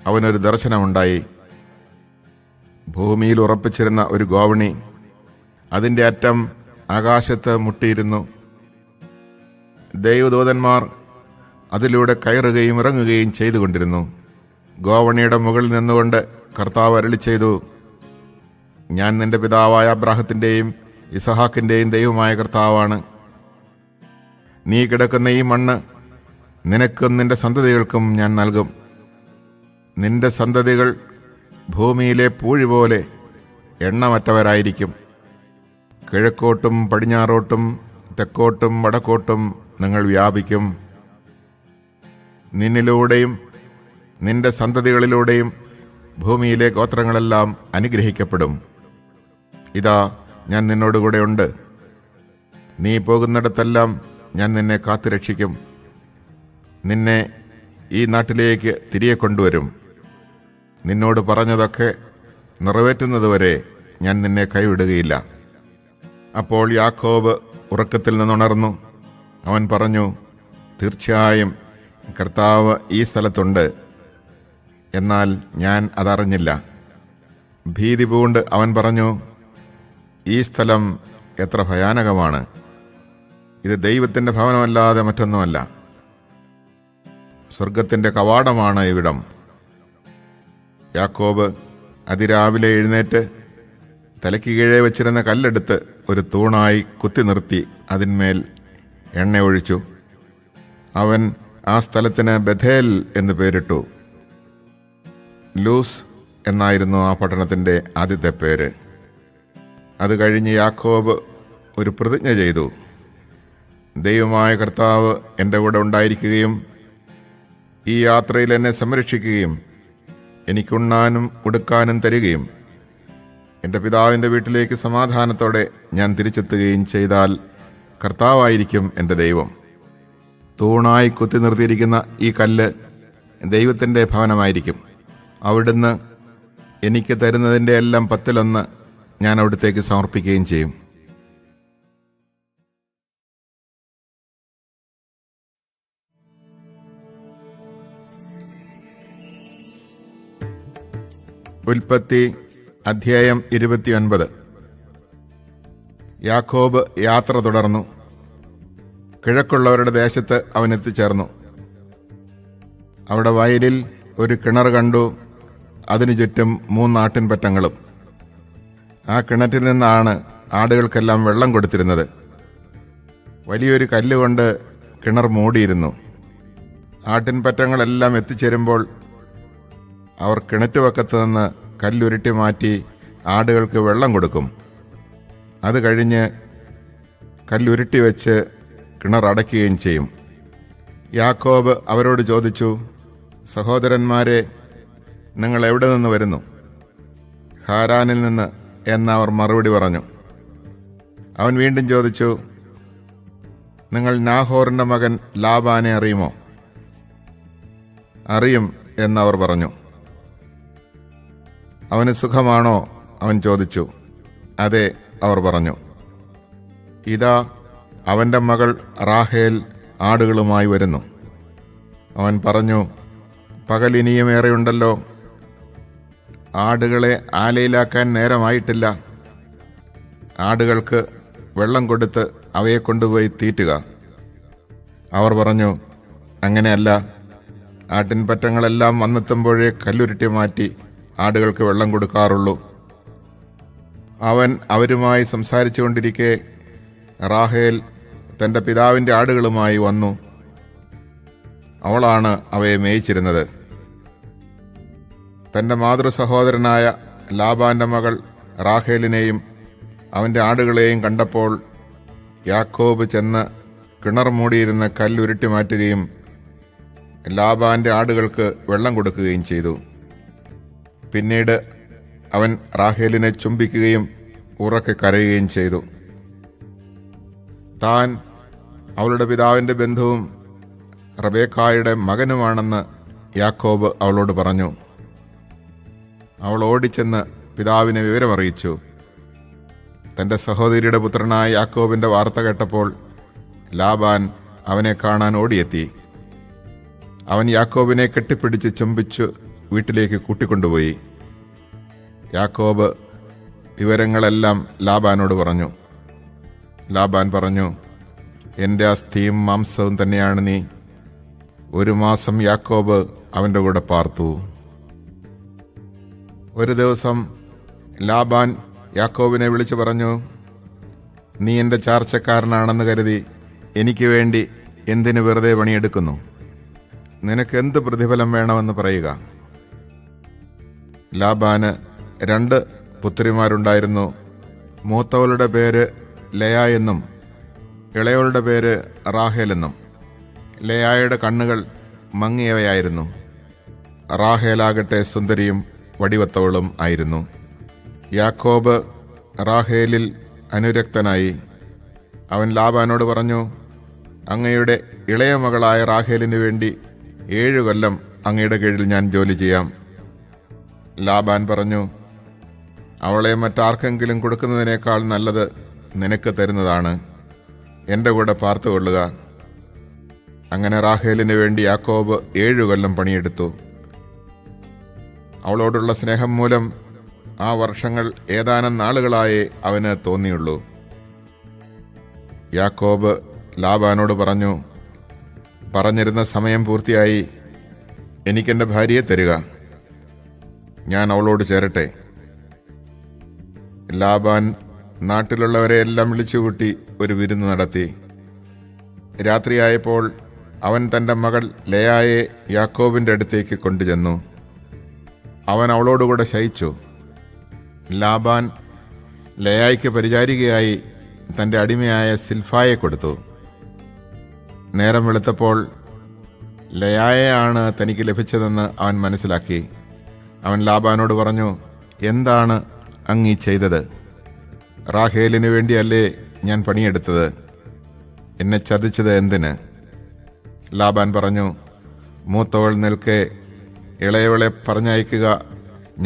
അവനൊരു ദർശനമുണ്ടായി. ഭൂമിയിൽ ഉറപ്പിച്ചിരുന്ന ഒരു ഗോവണി, അതിൻ്റെ അറ്റം ആകാശത്ത് മുട്ടിയിരുന്നു. ദൈവദൂതന്മാർ അതിലൂടെ കയറുകയും ഇറങ്ങുകയും ചെയ്തുകൊണ്ടിരുന്നു. ഗോവണിയുടെ മുകളിൽ നിന്നുകൊണ്ട് കർത്താവ് അരുളി ചെയ്തു, ഞാൻ നിന്റെ പിതാവായ അബ്രാഹത്തിൻ്റെയും ഇസഹാക്കിൻ്റെയും ദൈവമായ കർത്താവാണ്. നീ കിടക്കുന്ന ഈ മണ്ണ് നിനക്കും നിന്റെ സന്തതികൾക്കും ഞാൻ നൽകും. നിന്റെ സന്തതികൾ ഭൂമിയിലെ പൂഴി പോലെ എണ്ണമറ്റവരായിരിക്കും. കിഴക്കോട്ടും പടിഞ്ഞാറോട്ടും തെക്കോട്ടും വടക്കോട്ടും നിങ്ങൾ വ്യാപിക്കും. നിന്നിലൂടെയും നിന്റെ സന്തതികളിലൂടെയും ഭൂമിയിലെ ഗോത്രങ്ങളെല്ലാം അനുഗ്രഹിക്കപ്പെടും. ഇതാ, ഞാൻ നിന്നോടുകൂടെ ഉണ്ട്. നീ പോകുന്നിടത്തെല്ലാം ഞാൻ നിന്നെ കാത്തുരക്ഷിക്കും. നിന്നെ ഈ നാട്ടിലേക്ക് തിരികെ കൊണ്ടുവരും. നിന്നോട് പറഞ്ഞതൊക്കെ നിറവേറ്റുന്നതുവരെ ഞാൻ നിന്നെ കൈവിടുകയില്ല. അപ്പോൾ യാക്കോബ് ഉറക്കത്തിൽ നിന്നുണർന്നു. അവൻ പറഞ്ഞു, തീർച്ചയായും കർത്താവ് ഈ സ്ഥലത്തുണ്ട്, എന്നാൽ ഞാൻ അതറിഞ്ഞില്ല. ഭീതി പൂണ്ട് അവൻ പറഞ്ഞു, ഈ സ്ഥലം എത്ര ഭയാനകമാണ്! ഇത് ദൈവത്തിൻ്റെ ഭവനമല്ലാതെ മറ്റൊന്നുമല്ല. സ്വർഗത്തിൻ്റെ കവാടമാണ് ഇവിടം. യാക്കോബ് അതിരാവിലെ എഴുന്നേറ്റ് തലയ്ക്ക് കീഴെ വച്ചിരുന്ന കല്ലെടുത്ത് ഒരു തൂണായി കുത്തി നിർത്തി അതിന്മേൽ എണ്ണ ഒഴിച്ചു. അവൻ ആ സ്ഥലത്തിന് ബഥേൽ എന്ന് പേരിട്ടു. ലൂസ് എന്നായിരുന്നു ആ പട്ടണത്തിൻ്റെ ആദ്യത്തെ പേര്. അത് കഴിഞ്ഞ് യാക്കോബ് ഒരു പ്രതിജ്ഞ ചെയ്തു. ദൈവമായ കർത്താവ് എൻ്റെ കൂടെ ഉണ്ടായിരിക്കുകയും ഈ യാത്രയിൽ എന്നെ സംരക്ഷിക്കുകയും എനിക്കുണ്ണാനും ഉടുക്കാനും തരികയും എൻ്റെ പിതാവിൻ്റെ വീട്ടിലേക്ക് സമാധാനത്തോടെ ഞാൻ തിരിച്ചെത്തുകയും ചെയ്താൽ കർത്താവായിരിക്കും എൻ്റെ ദൈവം. തൂണായി കുത്തി നിർത്തിയിരിക്കുന്ന ഈ കല്ല് ദൈവത്തിൻ്റെ ഭവനമായിരിക്കും. അവിടുന്ന് എനിക്ക് തരുന്നതിൻ്റെ എല്ലാം 10 ഞാൻ അവിടത്തേക്ക് സമർപ്പിക്കുകയും ചെയ്യും. ഉൽപ്പത്തി അധ്യായം 29. യാക്കോബ് യാത്ര തുടർന്നു. കിഴക്കുള്ളവരുടെ ദേശത്ത് അവൻ എത്തിച്ചേർന്നു. അവിടെ വയലിൽ ഒരു കിണർ കണ്ടു. അതിനു ചുറ്റും 3 ആട്ടിൻപറ്റങ്ങളും. ആ കിണറ്റിൽ നിന്നാണ് ആടുകൾക്കെല്ലാം വെള്ളം കൊടുത്തിരുന്നത്. വലിയൊരു കല്ലുകൊണ്ട് കിണർ മൂടിയിരുന്നു. ആട്ടിൻപറ്റങ്ങളെല്ലാം എത്തിച്ചേരുമ്പോൾ അവർ കിണറ്റുവക്കത്ത് നിന്ന് കല്ലുരുട്ടി മാറ്റി ആടുകൾക്ക് വെള്ളം കൊടുക്കും. അത് കഴിഞ്ഞ് കല്ലുരുട്ടി വെച്ച് കിണർ അടയ്ക്കുകയും ചെയ്യും. യാക്കോബ് അവരോട് ചോദിച്ചു, സഹോദരന്മാരെ, നിങ്ങൾ എവിടെ നിന്ന് വരുന്നു? ഹാരാനിൽ നിന്ന് എന്നവർ മറുപടി പറഞ്ഞു. അവൻ വീണ്ടും ചോദിച്ചു, നിങ്ങൾ നാഹോറിൻ്റെ മകൻ ലാബാനെ അറിയുമോ? അറിയും എന്നവർ പറഞ്ഞു. അവന് സുഖമാണോ? അവൻ ചോദിച്ചു. അതെ, അവർ പറഞ്ഞു. ഇതാ അവൻ്റെ മകൾ റാഹേൽ ആടുകളുമായി വരുന്നു. അവൻ പറഞ്ഞു, പകൽ ഇനിയും ഏറെയുണ്ടല്ലോ. ആടുകളെ ആലയിലാക്കാൻ നേരമായിട്ടില്ല. ആടുകൾക്ക് വെള്ളം കൊടുത്ത് അവയെ കൊണ്ടുപോയി തീറ്റുക. അവർ പറഞ്ഞു, അങ്ങനെയല്ല. ആട്ടിൻപറ്റങ്ങളെല്ലാം വന്നെത്തുമ്പോഴേ കല്ലുരുട്ടി മാറ്റി ആടുകൾക്ക് വെള്ളം കൊടുക്കാറുള്ളൂ. അവൻ അവരുമായി സംസാരിച്ചു കൊണ്ടിരിക്കെ റാഹേൽ തൻ്റെ പിതാവിൻ്റെ ആടുകളുമായി വന്നു. അവളാണ് അവയെ മേയിച്ചിരുന്നത്. തൻ്റെ മാതൃസഹോദരനായ ലാബാന്റെ മകൾ റാഹേലിനെയും അവൻ്റെ ആടുകളെയും കണ്ടപ്പോൾ യാക്കോബ് ചെന്ന് കിണർ മൂടിയിരുന്ന കല്ലുരുട്ടി മാറ്റുകയും ലാബാന്റെ ആടുകൾക്ക് വെള്ളം കൊടുക്കുകയും ചെയ്തു. പിന്നീട് അവൻ റാഹേലിനെ ചുംബിക്കുകയും ഉറക്കെ കരയുകയും ചെയ്തു. താൻ അവളുടെ പിതാവിൻ്റെ ബന്ധുവും റബേക്കായുടെ മകനുമാണെന്ന് യാക്കോബ് അവളോട് പറഞ്ഞു. അവൾ ഓടിച്ചെന്ന് പിതാവിനെ വിവരമറിയിച്ചു. തൻ്റെ സഹോദരിയുടെ പുത്രനായ യാക്കോബിൻ്റെ വാർത്ത കേട്ടപ്പോൾ ലാബാൻ അവനെ കാണാൻ ഓടിയെത്തി. അവൻ യാക്കോബിനെ കെട്ടിപ്പിടിച്ച് ചുംബിച്ചു വീട്ടിലേക്ക് കൂട്ടിക്കൊണ്ടുപോയി. യാക്കോബ് വിവരങ്ങളെല്ലാം ലാബാനോട് പറഞ്ഞു. ലാബാൻ പറഞ്ഞു, എൻ്റെ അസ്ഥിയും മാംസവും തന്നെയാണ് നീ. 1 മാസം യാക്കോബ് അവൻ്റെ കൂടെ പാർത്തു. ഒരു ദിവസം ലാബാൻ യാക്കോബിനെ വിളിച്ചു പറഞ്ഞു, നീ എൻ്റെ ചാർച്ചക്കാരനാണെന്ന് കരുതി എനിക്ക് വേണ്ടി എന്തിനു വെറുതെ പണിയെടുക്കുന്നു? നിനക്ക് എന്ത് പ്രതിഫലം വേണമെന്ന് പറയുക. ലാബാന് 2 പുത്രിമാരുണ്ടായിരുന്നു. മൂത്തവളുടെ പേര് ലയ എന്നും ഇളയവളുടെ പേര് റാഹേൽ എന്നും. ലയായുടെ കണ്ണുകൾ മങ്ങിയവയായിരുന്നു. റാഹേലാകട്ടെ സുന്ദരിയും വടിവത്തവളും ആയിരുന്നു. യാക്കോബ് റാഹേലിൽ അനുരക്തനായി. അവൻ ലാബാനോട് പറഞ്ഞു, അങ്ങയുടെ ഇളയ മകളായ റാഹേലിന് വേണ്ടി 7 കൊല്ലം അങ്ങയുടെ കീഴിൽ ഞാൻ ജോലി ചെയ്യാം. ലാബാൻ പറഞ്ഞു, അവളെ മറ്റാർക്കെങ്കിലും കൊടുക്കുന്നതിനേക്കാൾ നല്ലത് നിനക്ക് തരുന്നതാണ്. എൻ്റെ കൂടെ പാർത്തുകൊള്ളുക. അങ്ങനെ റാഹേലിന് വേണ്ടി യാക്കോബ് 7 കൊല്ലം പണിയെടുത്തു. അവളോടുള്ള സ്നേഹം മൂലം ആ വർഷങ്ങൾ ഏതാനും നാളുകളായേ അവന് തോന്നിയുള്ളൂ. യാക്കോബ് ലാബാനോട് പറഞ്ഞു, പറഞ്ഞിരുന്ന സമയം പൂർത്തിയായി. എനിക്കെൻ്റെ ഭാര്യയെ തരിക, ഞാൻ അവളോട് ചേരട്ടെ. ലാബാൻ നാട്ടിലുള്ളവരെയെല്ലാം വിളിച്ചുകൂട്ടി ഒരു വിരുന്ന് നടത്തി. രാത്രിയായപ്പോൾ അവൻ തൻ്റെ മകൾ ലേയായെ യാക്കോബിൻ്റെ അടുത്തേക്ക് കൊണ്ടുചെന്നു. അവൻ അവളോടുകൂടെ ശയിച്ചു. ലാബാൻ ലേയായ്ക്ക് പരിചാരികയായി തൻ്റെ അടിമയായ സിൽഫായെ കൊടുത്തു. നേരം വെളുത്തപ്പോൾ ലേയായെയാണ് തനിക്ക് ലഭിച്ചതെന്ന് അവൻ മനസ്സിലാക്കി. അവൻ ലാബാനോട് പറഞ്ഞു, എന്താണ് അങ്ങീ ചെയ്തത്? റാഹേലിന് വേണ്ടിയല്ലേ ഞാൻ പണിയെടുത്തത്? എന്നെ ചതിച്ചത് എന്തിന്? ലാബാൻ പറഞ്ഞു, മൂത്തവൾ നിൽക്കെ ഇളയവളെ പറഞ്ഞയക്കുക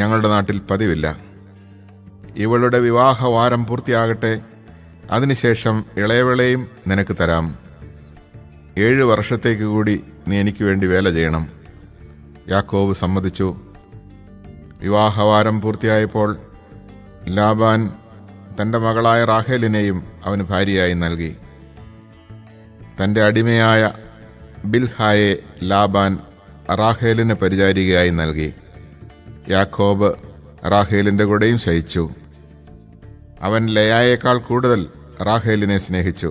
ഞങ്ങളുടെ നാട്ടിൽ പതിവില്ല. ഇവളുടെ വിവാഹവാരം പൂർത്തിയാകട്ടെ, അതിനുശേഷം ഇളയവളെയും നിനക്ക് തരാം. 7 വർഷത്തേക്ക് കൂടി നീ എനിക്ക് വേണ്ടി വേല ചെയ്യണം. യാക്കോബ് സമ്മതിച്ചു. വിവാഹവാരം പൂർത്തിയായപ്പോൾ ലാബാൻ തൻ്റെ മകളായ റാഹേലിനെയും അവന് ഭാര്യയായി നൽകി. തൻ്റെ അടിമയായ ബിൽഹായെ ലാബാൻ റാഹേലിന് പരിചാരികയായി നൽകി. യാക്കോബ് റാഹേലിൻ്റെ കൂടെയും ശയിച്ചു. അവൻ ലേയായേക്കാൾ കൂടുതൽ റാഹേലിനെ സ്നേഹിച്ചു.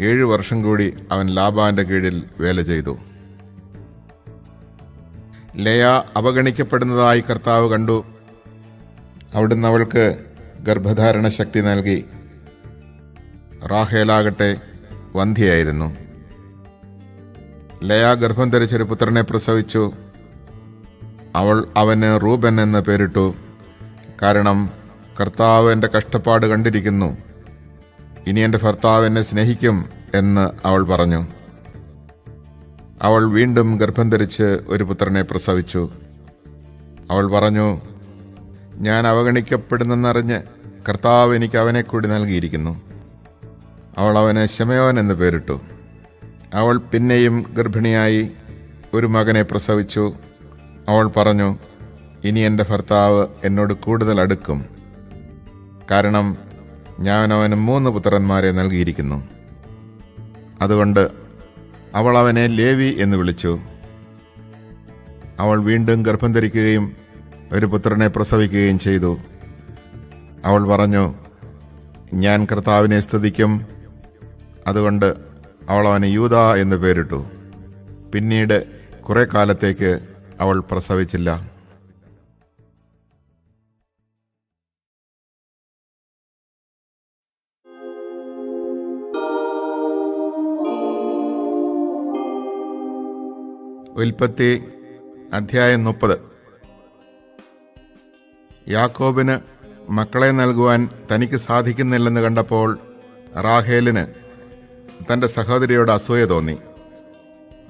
7 വർഷം കൂടി അവൻ ലാബാന്റെ കീഴിൽ വേല ചെയ്തു. ലേയ അവഗണിക്കപ്പെടുന്നതായി കർത്താവ് കണ്ടു. അവിടുന്ന് അവൾക്ക് ഗർഭധാരണ ശക്തി നൽകി. റാഹേലാകട്ടെ വന്ധ്യയായിരുന്നു. ലേയ ഗർഭം ധരിച്ചൊരു പുത്രനെ പ്രസവിച്ചു. അവൾ അവന് റൂബൻ എന്ന് പേരിട്ടു. കാരണം കർത്താവ് എൻ്റെ കഷ്ടപ്പാട് കണ്ടിരിക്കുന്നു, ഇനി എൻ്റെ ഭർത്താവ് എന്നെ സ്നേഹിക്കും എന്ന് അവൾ പറഞ്ഞു. അവൾ വീണ്ടും ഗർഭം ധരിച്ച് ഒരു പുത്രനെ പ്രസവിച്ചു. അവൾ പറഞ്ഞു, ഞാൻ അവഗണിക്കപ്പെടുന്നെന്നറിഞ്ഞ് കർത്താവ് എനിക്ക് അവനെ കൂടി നൽകിയിരിക്കുന്നു. അവൾ അവന് ശിമെയോൻ എന്ന് പേരിട്ടു. അവൾ പിന്നെയും ഗർഭിണിയായി ഒരു മകനെ പ്രസവിച്ചു. അവൾ പറഞ്ഞു, ഇനി എൻ്റെ ഭർത്താവ് എന്നോട് കൂടുതൽ അടുക്കും, കാരണം ഞാൻ അവന് 3 പുത്രന്മാരെ നൽകിയിരിക്കുന്നു. അതുകൊണ്ട് അവൾ അവനെ ലേവി എന്ന് വിളിച്ചു. അവൾ വീണ്ടും ഗർഭം ധരിക്കുകയും ഒരു പുത്രനെ പ്രസവിക്കുകയും ചെയ്തു. അവൾ പറഞ്ഞു, ഞാൻ കർത്താവിനെ സ്തുതിക്കും. അതുകൊണ്ട് അവൾ അവന് യൂദ എന്ന് പേരിട്ടു. പിന്നീട് കുറെ കാലത്തേക്ക് അവൾ പ്രസവിച്ചില്ല. ഉൽപ്പത്തി അധ്യായം 30. യാക്കോബിന് മക്കളെ നൽകുവാൻ തനിക്ക് സാധിക്കുന്നില്ലെന്ന് കണ്ടപ്പോൾ റാഹേലിന് തൻ്റെ സഹോദരിയോട് അസൂയ തോന്നി.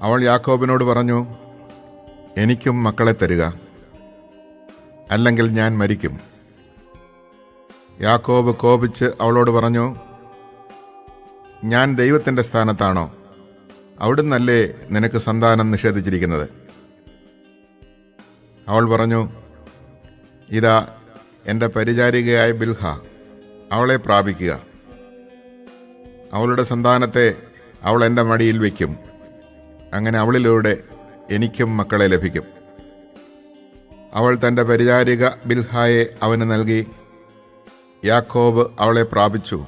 അവൾ യാക്കോബിനോട് പറഞ്ഞു, എനിക്കും മക്കളെ തരിക, അല്ലെങ്കിൽ ഞാൻ മരിക്കും. യാക്കോബ് കോപിച്ച് അവളോട് പറഞ്ഞു, ഞാൻ ദൈവത്തിൻ്റെ സ്ഥാനത്താണോ? അവിടുന്നല്ലേ നിനക്ക് സന്താനം നിഷേധിച്ചിരിക്കുന്നത്? അവൾ പറഞ്ഞു, ഇതാ എൻ്റെ പരിചാരികയായ ബിൽഹ, അവളെ പ്രാപിക്കുക. അവളുടെ സന്താനത്തെ അവൾ എൻ്റെ മടിയിൽ വയ്ക്കും. അങ്ങനെ അവളിലൂടെ എനിക്കും മക്കളെ ലഭിക്കും. അവൾ തൻ്റെ പരിചാരിക ബിൽഹായെ അവന് നൽകി. യാക്കോബ് അവളെ പ്രാപിച്ചു.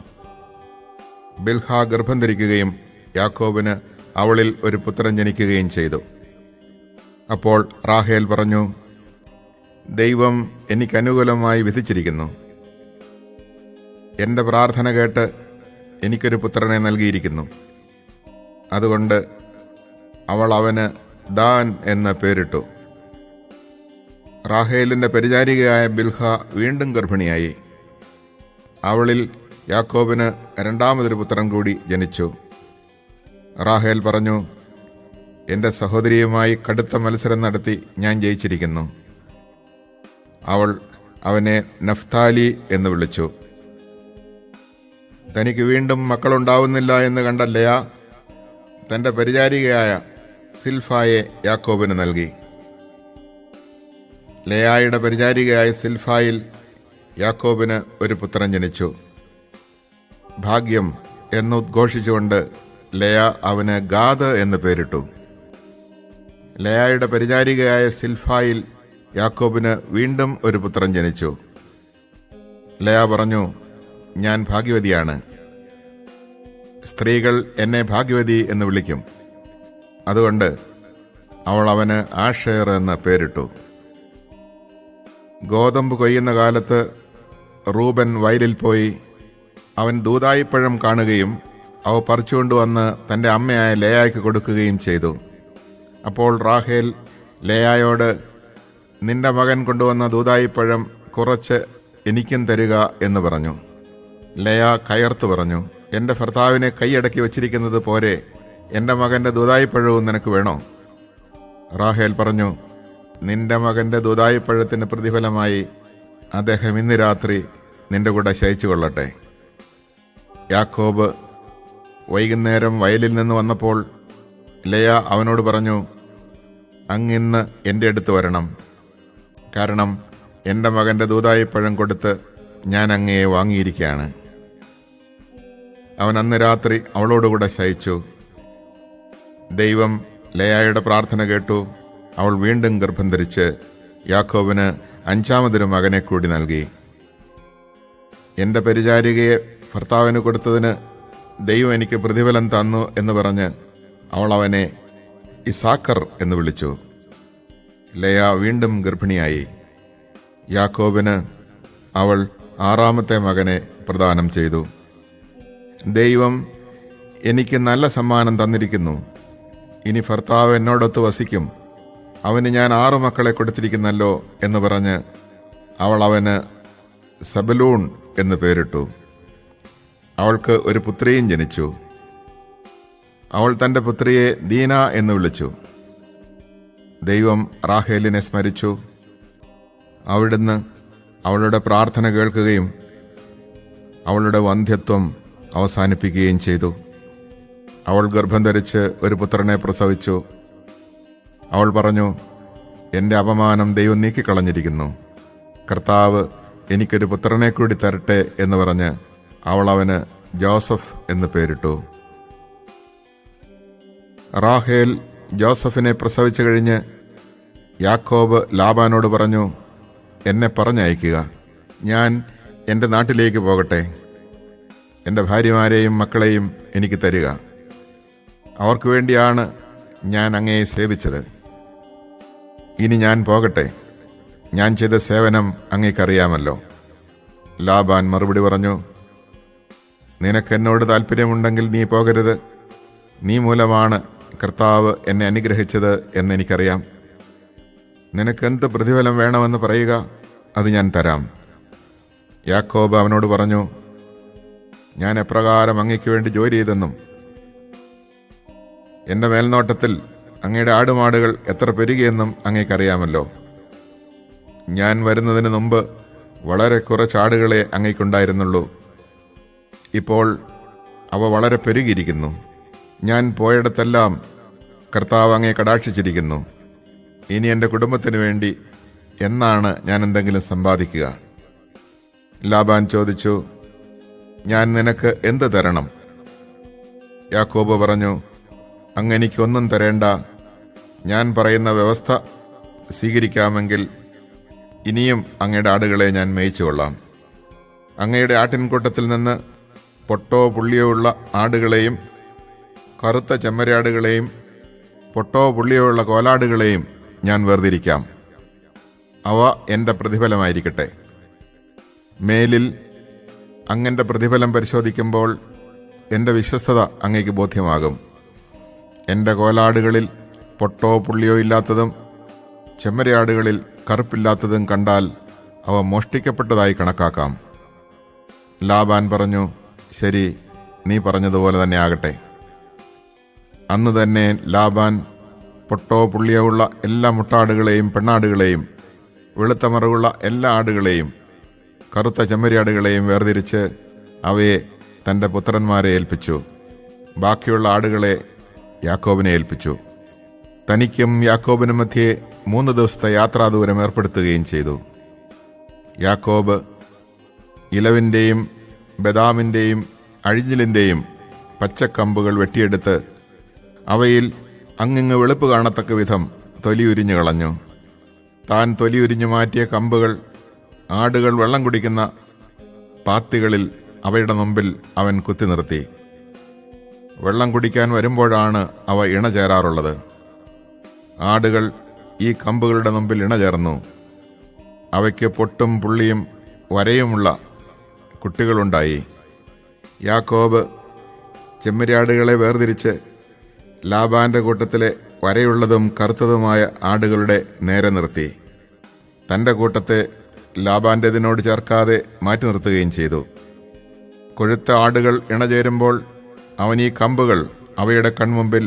ബിൽഹ ഗർഭം ധരിക്കുകയും യാക്കോബിന് അവളിൽ ഒരു പുത്രൻ ജനിക്കുകയും ചെയ്തു. അപ്പോൾ റാഹേൽ പറഞ്ഞു, ദൈവം എനിക്ക് അനുകൂലമായി വിധിച്ചിരിക്കുന്നു. എൻ്റെ പ്രാർത്ഥന കേട്ട് എനിക്കൊരു പുത്രനെ നൽകിയിരിക്കുന്നു. അതുകൊണ്ട് അവൾ അവന് ദാൻ എന്ന് പേരിട്ടു. റാഹേലിൻ്റെ പരിചാരികയായ ബിൽഹ വീണ്ടും ഗർഭിണിയായി. അവളിൽ യാക്കോബിന് 2ാമതൊരു പുത്രൻ കൂടി ജനിച്ചു. റാഹേൽ പറഞ്ഞു, എൻ്റെ സഹോദരിയുമായി കടുത്ത മത്സരം നടത്തി ഞാൻ ജയിച്ചിരിക്കുന്നു. അവൾ അവനെ നഫ്താലി എന്ന് വിളിച്ചു. തനിക്ക് വീണ്ടും മക്കളുണ്ടാവുന്നില്ല എന്ന് കണ്ട ലെയ തൻ്റെ പരിചാരികയായ സിൽഫായെ യാക്കോബിന് നൽകി. ലെയായുടെ പരിചാരികയായ സിൽഫായിൽ യാക്കോബിന് ഒരു പുത്രൻ ജനിച്ചു. ഭാഗ്യം എന്നുദ്ഘോഷിച്ചുകൊണ്ട് ലെയ അവന് ഗാദ് എന്ന് പേരിട്ടു. ലെയായുടെ പരിചാരികയായ സിൽഫായിൽ യാക്കോബിന് വീണ്ടും ഒരു പുത്രൻ ജനിച്ചു. ലെയ പറഞ്ഞു, ഞാൻ ഭാഗ്യവതിയാണ്, സ്ത്രീകൾ എന്നെ ഭാഗ്യവതി എന്ന് വിളിക്കും. അതുകൊണ്ട് അവൾ അവന് ആഷേർ എന്ന് പേരിട്ടു. ഗോതമ്പ് കൊയ്യുന്ന കാലത്ത് റൂബൻ വയലിൽ പോയി. അവൻ ദൂതായിപ്പഴം കാണുകയും അവ പറിച്ചുകൊണ്ടുവന്ന് തൻ്റെ അമ്മയായ ലേയായ്ക്ക് കൊടുക്കുകയും ചെയ്തു. അപ്പോൾ റാഹേൽ ലേയായോട്, നിന്റെ മകൻ കൊണ്ടുവന്ന ദൂതായിപ്പഴം കുറച്ച് എനിക്കും തരിക എന്ന് പറഞ്ഞു. ലേയ കയർത്തു പറഞ്ഞു, എൻ്റെ ഭർത്താവിനെ കൈയടക്കി വച്ചിരിക്കുന്നത് പോരെ, എൻ്റെ മകൻ്റെ ദൂതായിപ്പഴവും നിനക്ക് വേണോ? റാഹേൽ പറഞ്ഞു, നിന്റെ മകൻ്റെ ദൂതായിപ്പഴത്തിന് പ്രതിഫലമായി അദ്ദേഹം ഇന്ന് രാത്രി നിന്റെ കൂടെ ശയിച്ചു കൊള്ളട്ടെ. യാക്കോബ് വൈകുന്നേരം വയലിൽ നിന്ന് വന്നപ്പോൾ ലെയ അവനോട് പറഞ്ഞു, അങ്ങിന്ന് എൻ്റെ അടുത്ത് വരണം, കാരണം എൻ്റെ മകൻ്റെ ദൂതായിപ്പഴം കൊടുത്ത് ഞാൻ അങ്ങയെ വാങ്ങിയിരിക്കുകയാണ്. അവൻ അന്ന് രാത്രി അവളോടുകൂടെ ശയിച്ചു. ദൈവം ലെയായുടെ പ്രാർത്ഥന കേട്ടു. അവൾ വീണ്ടും ഗർഭം ധരിച്ച് യാക്കോബിന് 5ാമതൊരു മകനെ കൂടി നൽകി. എൻ്റെ പരിചാരികയെ ഭർത്താവിന് കൊടുത്തതിന് ദൈവം എനിക്ക് പ്രതിഫലം തന്നു എന്ന് പറഞ്ഞ് അവൾ അവനെ ഇസാക്കർ എന്ന് വിളിച്ചു. ലെയ വീണ്ടും ഗർഭിണിയായി. യാക്കോബിന് അവൾ 6ാമത്തെ മകനെ പ്രദാനം ചെയ്തു. ദൈവം എനിക്ക് നല്ല സമ്മാനം തന്നിരിക്കുന്നു, ഇനി ഭർത്താവ് എന്നോടൊത്ത് വസിക്കും, അവന് ഞാൻ 6 മക്കളെ കൊടുത്തിരിക്കുന്നല്ലോ എന്ന് പറഞ്ഞ് അവൾ അവന് സബലൂൺ എന്ന് പേരിട്ടു. അവൾക്ക് ഒരു പുത്രിയും ജനിച്ചു. അവൾ തൻ്റെ പുത്രിയെ ദീന എന്ന് വിളിച്ചു. ദൈവം റാഹേലിനെ സ്മരിച്ചു. അവിടുന്ന് അവളുടെ പ്രാർത്ഥന കേൾക്കുകയും അവളുടെ വന്ധ്യത്വം അവസാനിപ്പിക്കുകയും ചെയ്തു. അവൾ ഗർഭം ധരിച്ച് ഒരു പുത്രനെ പ്രസവിച്ചു. അവൾ പറഞ്ഞു, എൻ്റെ അപമാനം ദൈവം നീക്കിക്കളഞ്ഞിരിക്കുന്നു, കർത്താവ് എനിക്കൊരു പുത്രനെ കൂടി തരട്ടെ എന്ന് പറഞ്ഞ് അവൾ അവന് ജോസഫ് എന്ന് പേരിട്ടു. റാഹേൽ ജോസഫിനെ പ്രസവിച്ചു കഴിഞ്ഞ് യാക്കോബ് ലാബാനോട് പറഞ്ഞു, എന്നെ പറഞ്ഞയക്കുക, ഞാൻ എൻ്റെ നാട്ടിലേക്ക് പോകട്ടെ. എൻ്റെ ഭാര്യമാരെയും മക്കളെയും എനിക്ക് തരിക. അവർക്ക് വേണ്ടിയാണ് ഞാൻ അങ്ങയെ സേവിച്ചത്. ഇനി ഞാൻ പോകട്ടെ, ഞാൻ ചെയ്ത സേവനം അങ്ങേക്കറിയാമല്ലോ. ലാബാൻ മറുപടി പറഞ്ഞു, നിനക്കെന്നോട് താല്പര്യമുണ്ടെങ്കിൽ നീ പോകരുത്. നീ മൂലമാണ് കർത്താവ് എന്നെ അനുഗ്രഹിച്ചത് എന്നെനിക്കറിയാം. നിനക്കെന്ത് പ്രതിഫലം വേണമെന്ന് പറയുക, അത് ഞാൻ തരാം. യാക്കോബ് അവനോട് പറഞ്ഞു, ഞാൻ എപ്രകാരം അങ്ങയ്ക്ക് വേണ്ടി ജോലി ചെയ്തെന്നും എൻ്റെ മേൽനോട്ടത്തിൽ അങ്ങയുടെ ആടുമാടുകൾ എത്ര പെരുകിയെന്നും അങ്ങയ്ക്കറിയാമല്ലോ. ഞാൻ വരുന്നതിന് മുമ്പ് വളരെ കുറച്ച് ആടുകളെ അങ്ങയ്ക്കുണ്ടായിരുന്നുള്ളൂ. ഇപ്പോൾ അവ വളരെ പെരുകിയിരിക്കുന്നു. ഞാൻ പോയിടത്തെല്ലാം കർത്താവ് അങ്ങയെ കടാക്ഷിച്ചിരിക്കുന്നു. ഇനി എൻ്റെ കുടുംബത്തിന് വേണ്ടി എന്നാണ് ഞാൻ എന്തെങ്കിലും സമ്പാദിക്കുക? ലാബാൻ ചോദിച്ചു, ഞാൻ നിനക്ക് എന്ത് തരണം? യാക്കോബ് പറഞ്ഞു, അങ്ങ് എനിക്കൊന്നും തരേണ്ട. ഞാൻ പറയുന്ന വ്യവസ്ഥ സ്വീകരിക്കാമെങ്കിൽ ഇനിയും അങ്ങയുടെ ആടുകളെ ഞാൻ മേയിച്ചു കൊള്ളാം. അങ്ങയുടെ ആട്ടിൻകൂട്ടത്തിൽ നിന്ന് പൊട്ടോ പുള്ളിയോ ഉള്ള ആടുകളെയും കറുത്ത ചെമ്മരിയാടുകളെയും പൊട്ടോ പുള്ളിയോ ഉള്ള കോലാടുകളെയും ഞാൻ വേർതിരിക്കാം. അവ എൻ്റെ പ്രതിഫലമായിരിക്കട്ടെ. മേലിൽ അങ്ങൻ്റെ പ്രതിഫലം പരിശോധിക്കുമ്പോൾ എൻ്റെ വിശ്വസ്തത അങ്ങയ്ക്ക് ബോധ്യമാകും. എൻ്റെ കോലാടുകളിൽ പൊട്ടോ പുള്ളിയോ ഇല്ലാത്തതും ചെമ്മരിയാടുകളിൽ കറുപ്പില്ലാത്തതും കണ്ടാൽ അവ മോഷ്ടിക്കപ്പെട്ടതായി കണക്കാക്കാം. ലാബാൻ പറഞ്ഞു, ശരി, നീ പറഞ്ഞതുപോലെ തന്നെ ആകട്ടെ. അന്ന് തന്നെ ലാബാൻ പൊട്ടോ പുള്ളിയോ ഉള്ള എല്ലാ മുട്ടാടുകളെയും പെണ്ണാടുകളെയും വെളുത്ത മറുകുള്ള എല്ലാ ആടുകളെയും കറുത്ത ചെമ്മരിയാടുകളെയും വേർതിരിച്ച് അവയെ തൻ്റെ പുത്രന്മാരെ ഏൽപ്പിച്ചു. ബാക്കിയുള്ള ആടുകളെ യാക്കോബിനെ ഏൽപ്പിച്ചു. തനിക്കും യാക്കോബിനും മധ്യേ 3 ദിവസത്തെ യാത്രാദൂരം ഏർപ്പെടുത്തുകയും ചെയ്തു. യാക്കോബ് ഇലവിൻ്റെയും ബദാമിൻ്റെയും അഴിഞ്ഞിലിൻ്റെയും പച്ചക്കമ്പുകൾ വെട്ടിയെടുത്ത് അവയിൽ അങ്ങിങ്ങ് വെളുപ്പ് കാണത്തക്ക വിധം തൊലിയുരിഞ്ഞു കളഞ്ഞു. താൻ തൊലിയുരിഞ്ഞു മാറ്റിയ കമ്പുകൾ ആടുകൾ വെള്ളം കുടിക്കുന്ന പാത്തികളിൽ അവയുടെ മുമ്പിൽ അവൻ കുത്തി നിർത്തി. വെള്ളം കുടിക്കാൻ വരുമ്പോഴാണ് അവ ഇണചേരാറുള്ളത്. ആടുകൾ ഈ കമ്പുകളുടെ മുമ്പിൽ ഇണചേർന്നു. അവയ്ക്ക് പൊട്ടും പുള്ളിയും വരയുമുള്ള കുട്ടികളുണ്ടായി. യാക്കോബ് ചെമ്മരിയാടുകളെ വേർതിരിച്ച് ലാബാന്റെ കൂട്ടത്തിലെ വരയുള്ളതും കറുത്തതുമായ ആടുകളുടെ നേരെ നിർത്തി. തൻ്റെ കൂട്ടത്തെ ലാബാൻ്റെതിനോട് ചേർക്കാതെ മാറ്റി നിർത്തുകയും ചെയ്തു. കൊഴുത്ത ആടുകൾ ഇണചേരുമ്പോൾ അവൻ ഈ കമ്പുകൾ അവയുടെ കൺമുമ്പിൽ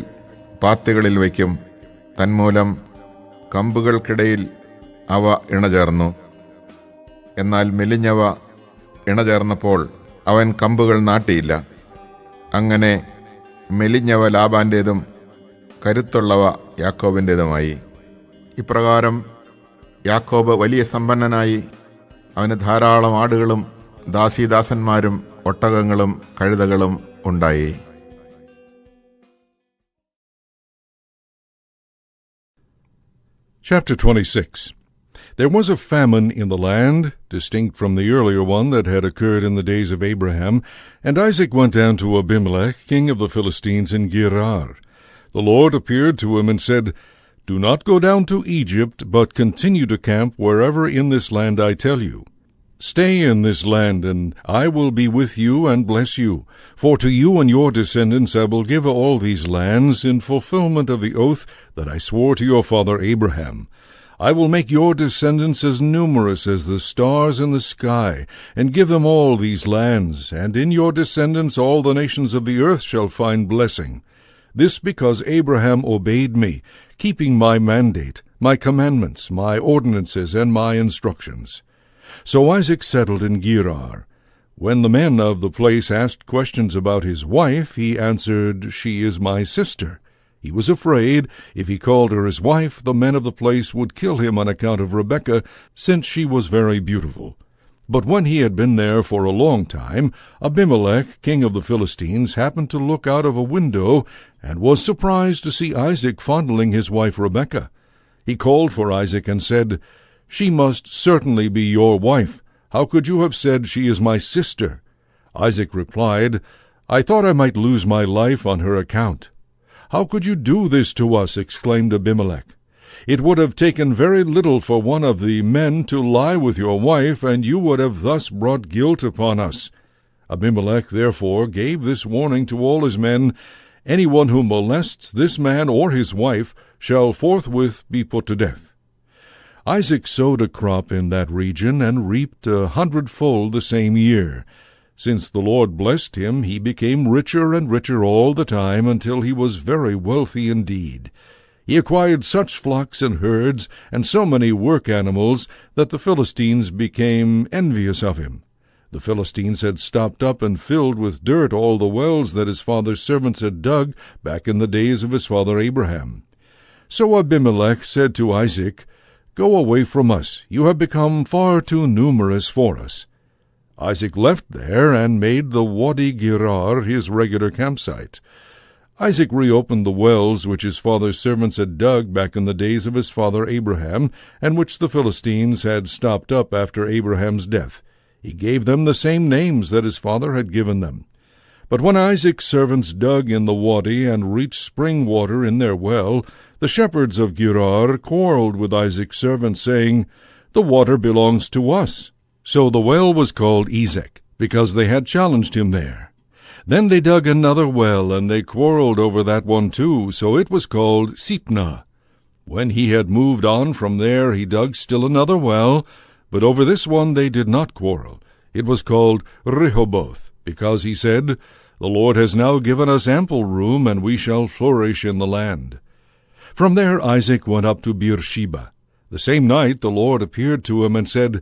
പാത്തികളിൽ വയ്ക്കും. തന്മൂലം കമ്പുകൾക്കിടയിൽ അവ ഇണചേർന്നു. എന്നാൽ മെലിഞ്ഞവ ഇണചേർന്നപ്പോൾ അവൻ കമ്പുകൾ നാട്ടിയില്ല. അങ്ങനെ മെലിഞ്ഞവ ലാബാൻ്റേതും കരുത്തുള്ളവ യാക്കോബിൻ്റേതുമായി. ഇപ്രകാരം യാക്കോബ് വലിയ സമ്പന്നനായി. അവന് ധാരാളം ആടുകളും ദാസീദാസന്മാരും ഒട്ടകങ്ങളും കഴുതകളും ഉണ്ടായി. Chapter 26. There was a famine in the land, distinct from the earlier one that had occurred in the days of Abraham, and Isaac went down to Abimelech, king of the Philistines, in Gerar. The Lord appeared to him and said, "Do not go down to Egypt, but continue to camp wherever in this land I tell you. Stay in this land, and I will be with you and bless you. For to you and your descendants I will give all these lands in fulfillment of the oath that I swore to your father Abraham. I will make your descendants as numerous as the stars in the sky, and give them all these lands, and in your descendants all the nations of the earth shall find blessing. This because Abraham obeyed me, keeping my mandate, my commandments, my ordinances, and my instructions." So Isaac settled in Gerar. When the men of the place asked questions about his wife, he answered, "She is my sister." He was afraid, if he called her his wife, the men of the place would kill him on account of Rebekah, since she was very beautiful. But when he had been there for a long time, Abimelech, king of the Philistines, happened to look out of a window, and was surprised to see Isaac fondling his wife Rebekah. He called for Isaac and said, "She must certainly be your wife. How could you have said, 'She is my sister'?" Isaac replied, "I thought I might lose my life on her account." "How could you do this to us?" exclaimed Abimelech. "It would have taken very little for one of the men to lie with your wife, and you would have thus brought guilt upon us." Abimelech therefore gave this warning to all his men, "Anyone who molests this man or his wife shall forthwith be put to death." Isaac sowed a crop in that region and reaped 100-fold the same year. Since the Lord blessed him, he became richer and richer all the time until he was very wealthy indeed. He acquired such flocks and herds and so many work animals that the Philistines became envious of him. The Philistines had stopped up and filled with dirt all the wells that his father's servants had dug back in the days of his father Abraham. So Abimelech said to Isaac, "Go away from us. You have become far too numerous for us." Isaac left there and made the Wadi Gerar his regular campsite. Isaac reopened the wells which his father's servants had dug back in the days of his father Abraham, and which the Philistines had stopped up after Abraham's death. He gave them the same names that his father had given them. But when Isaac's servants dug in the wadi and reached spring water in their well, the shepherds of Gerar quarreled with Isaac's servants, saying, "The water belongs to us." So the well was called Ezek, because they had challenged him there. Then they dug another well, and they quarreled over that one too, so it was called Sitnah. When he had moved on from there, he dug still another well, but over this one they did not quarrel. It was called Rehoboth, because he said, "The Lord has now given us ample room, and we shall flourish in the land." From there Isaac went up to Beersheba. The same night the Lord appeared to him and said,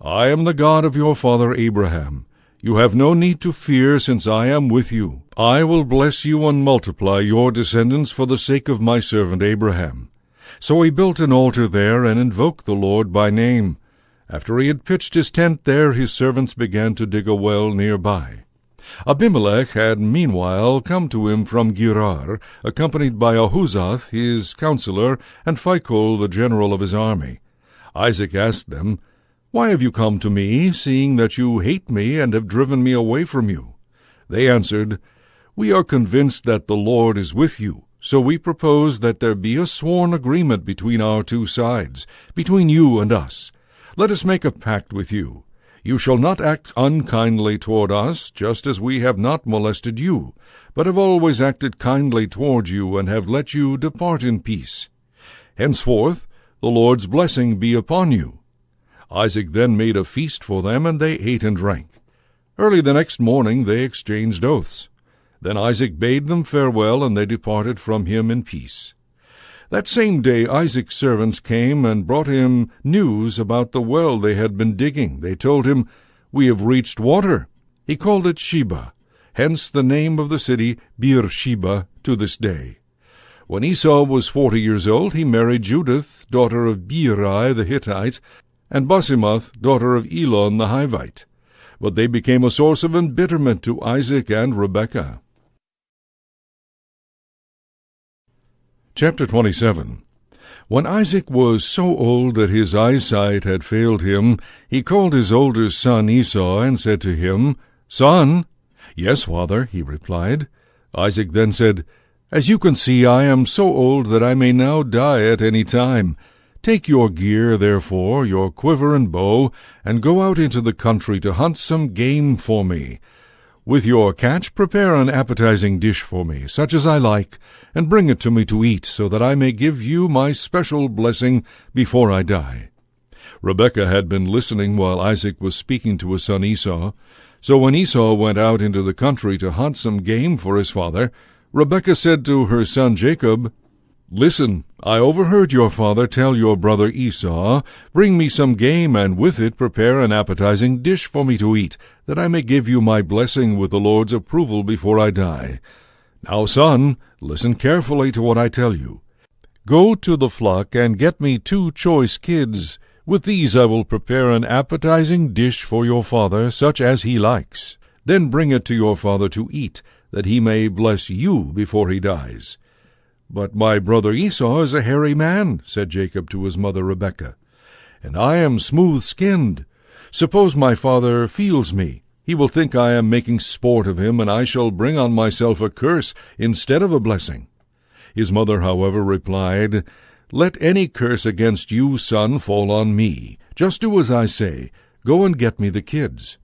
I am the God of your father Abraham. You have no need to fear, since I am with you. I will bless you and multiply your descendants for the sake of my servant Abraham." So he built an altar there and invoked the Lord by name. After he had pitched his tent there, his servants began to dig a well nearby. Abimelech had meanwhile come to him from Gerar, accompanied by Ahuzath, his counselor, and Phicol, the general of his army. Isaac asked them, "Why have you come to me, seeing that you hate me and have driven me away from you?" They answered, "We are convinced that the Lord is with you, so we propose that there be a sworn agreement between our two sides, between you and us. Let us make a pact with you. You shall not act unkindly toward us, just as we have not molested you, but have always acted kindly toward you and have let you depart in peace. Henceforth the Lord's blessing be upon you." Isaac then made a feast for them, and they ate and drank. Early the next morning they exchanged oaths. Then Isaac bade them farewell, and they departed from him in peace. That same day Isaac's servants came and brought him news about the well they had been digging. They told him, "We have reached water." He called it Sheba, hence the name of the city Beersheba to this day. When Esau was 40 years old, he married Judith, daughter of Beeri the Hittite, and Basemath, daughter of Elon the Hivite. But they became a source of embitterment to Isaac and Rebekah. Chapter 27. When Isaac was so old that his eyesight had failed him, he called his older son Esau and said to him, "Son?" "Yes, father," he replied. Isaac then said, "As you can see, I am so old that I may now die at any time. Take your gear, therefore, your quiver and bow, and go out into the country to hunt some game for me. With your catch prepare an appetizing dish for me, such as I like, and bring it to me to eat, so that I may give you my special blessing before I die." Rebekah had been listening while Isaac was speaking to his son Esau. So when Esau went out into the country to hunt some game for his father, Rebekah said to her son Jacob, "Listen, I overheard your father tell your brother Esau, 'Bring me some game, and with it prepare an appetizing dish for me to eat, that I may give you my blessing with the Lord's approval before I die.' Now, son, listen carefully to what I tell you. Go to the flock and get me 2 choice kids. With these I will prepare an appetizing dish for your father, such as he likes. Then bring it to your father to eat, that he may bless you before he dies." "But my brother Esau is a hairy man," said Jacob to his mother Rebekah, "and I am smooth-skinned. Suppose my father feels me. He will think I am making sport of him, and I shall bring on myself a curse instead of a blessing." His mother, however, replied, "Let any curse against you, son, fall on me. Just do as I say. Go and get me the kids."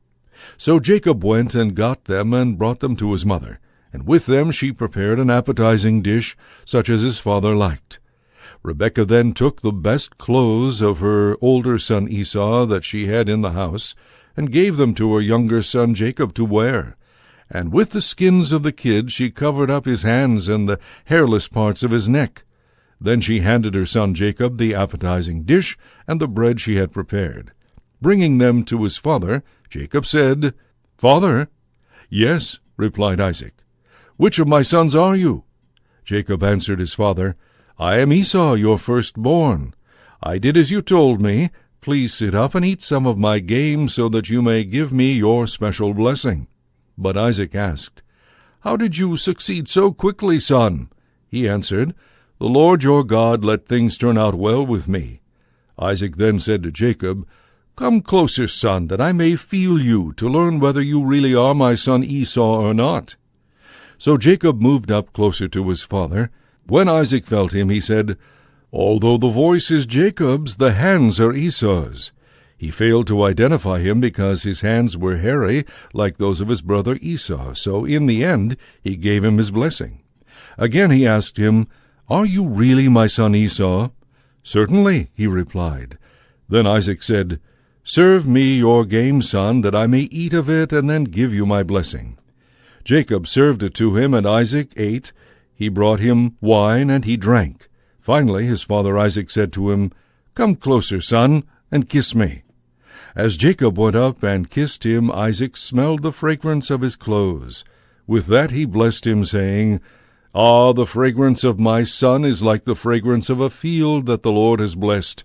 So Jacob went and got them and brought them to his mother. And with them she prepared an appetizing dish, such as his father liked. Rebekah then took the best clothes of her older son Esau that she had in the house, and gave them to her younger son Jacob to wear. And with the skins of the kids she covered up his hands and the hairless parts of his neck. Then she handed her son Jacob the appetizing dish and the bread she had prepared. Bringing them to his father, Jacob said, "Father?" "Yes," replied Isaac. "Which of my sons are you?" Jacob answered his father, "I am Esau, your firstborn. I did as you told me. Please sit up and eat some of my game, so that you may give me your special blessing." But Isaac asked, "How did you succeed so quickly, son?" He answered, "The Lord your God let things turn out well with me." Isaac then said to Jacob, "Come closer, son, that I may feel you, to learn whether you really are my son Esau or not." So Jacob moved up closer to his father. When Isaac felt him, he said, "Although the voice is Jacob's, the hands are Esau's." He failed to identify him because his hands were hairy, like those of his brother Esau, so in the end he gave him his blessing. Again he asked him, "Are you really my son Esau?" "Certainly," he replied. Then Isaac said, "Serve me your game, son, that I may eat of it and then give you my blessing." Jacob served it to him, and Isaac ate. He brought him wine, and he drank. Finally his father Isaac said to him, "Come closer, son, and kiss me." As Jacob went up and kissed him, Isaac smelled the fragrance of his clothes. With that he blessed him, saying, Ah, the fragrance of my son is like the fragrance of a field that the Lord has blessed.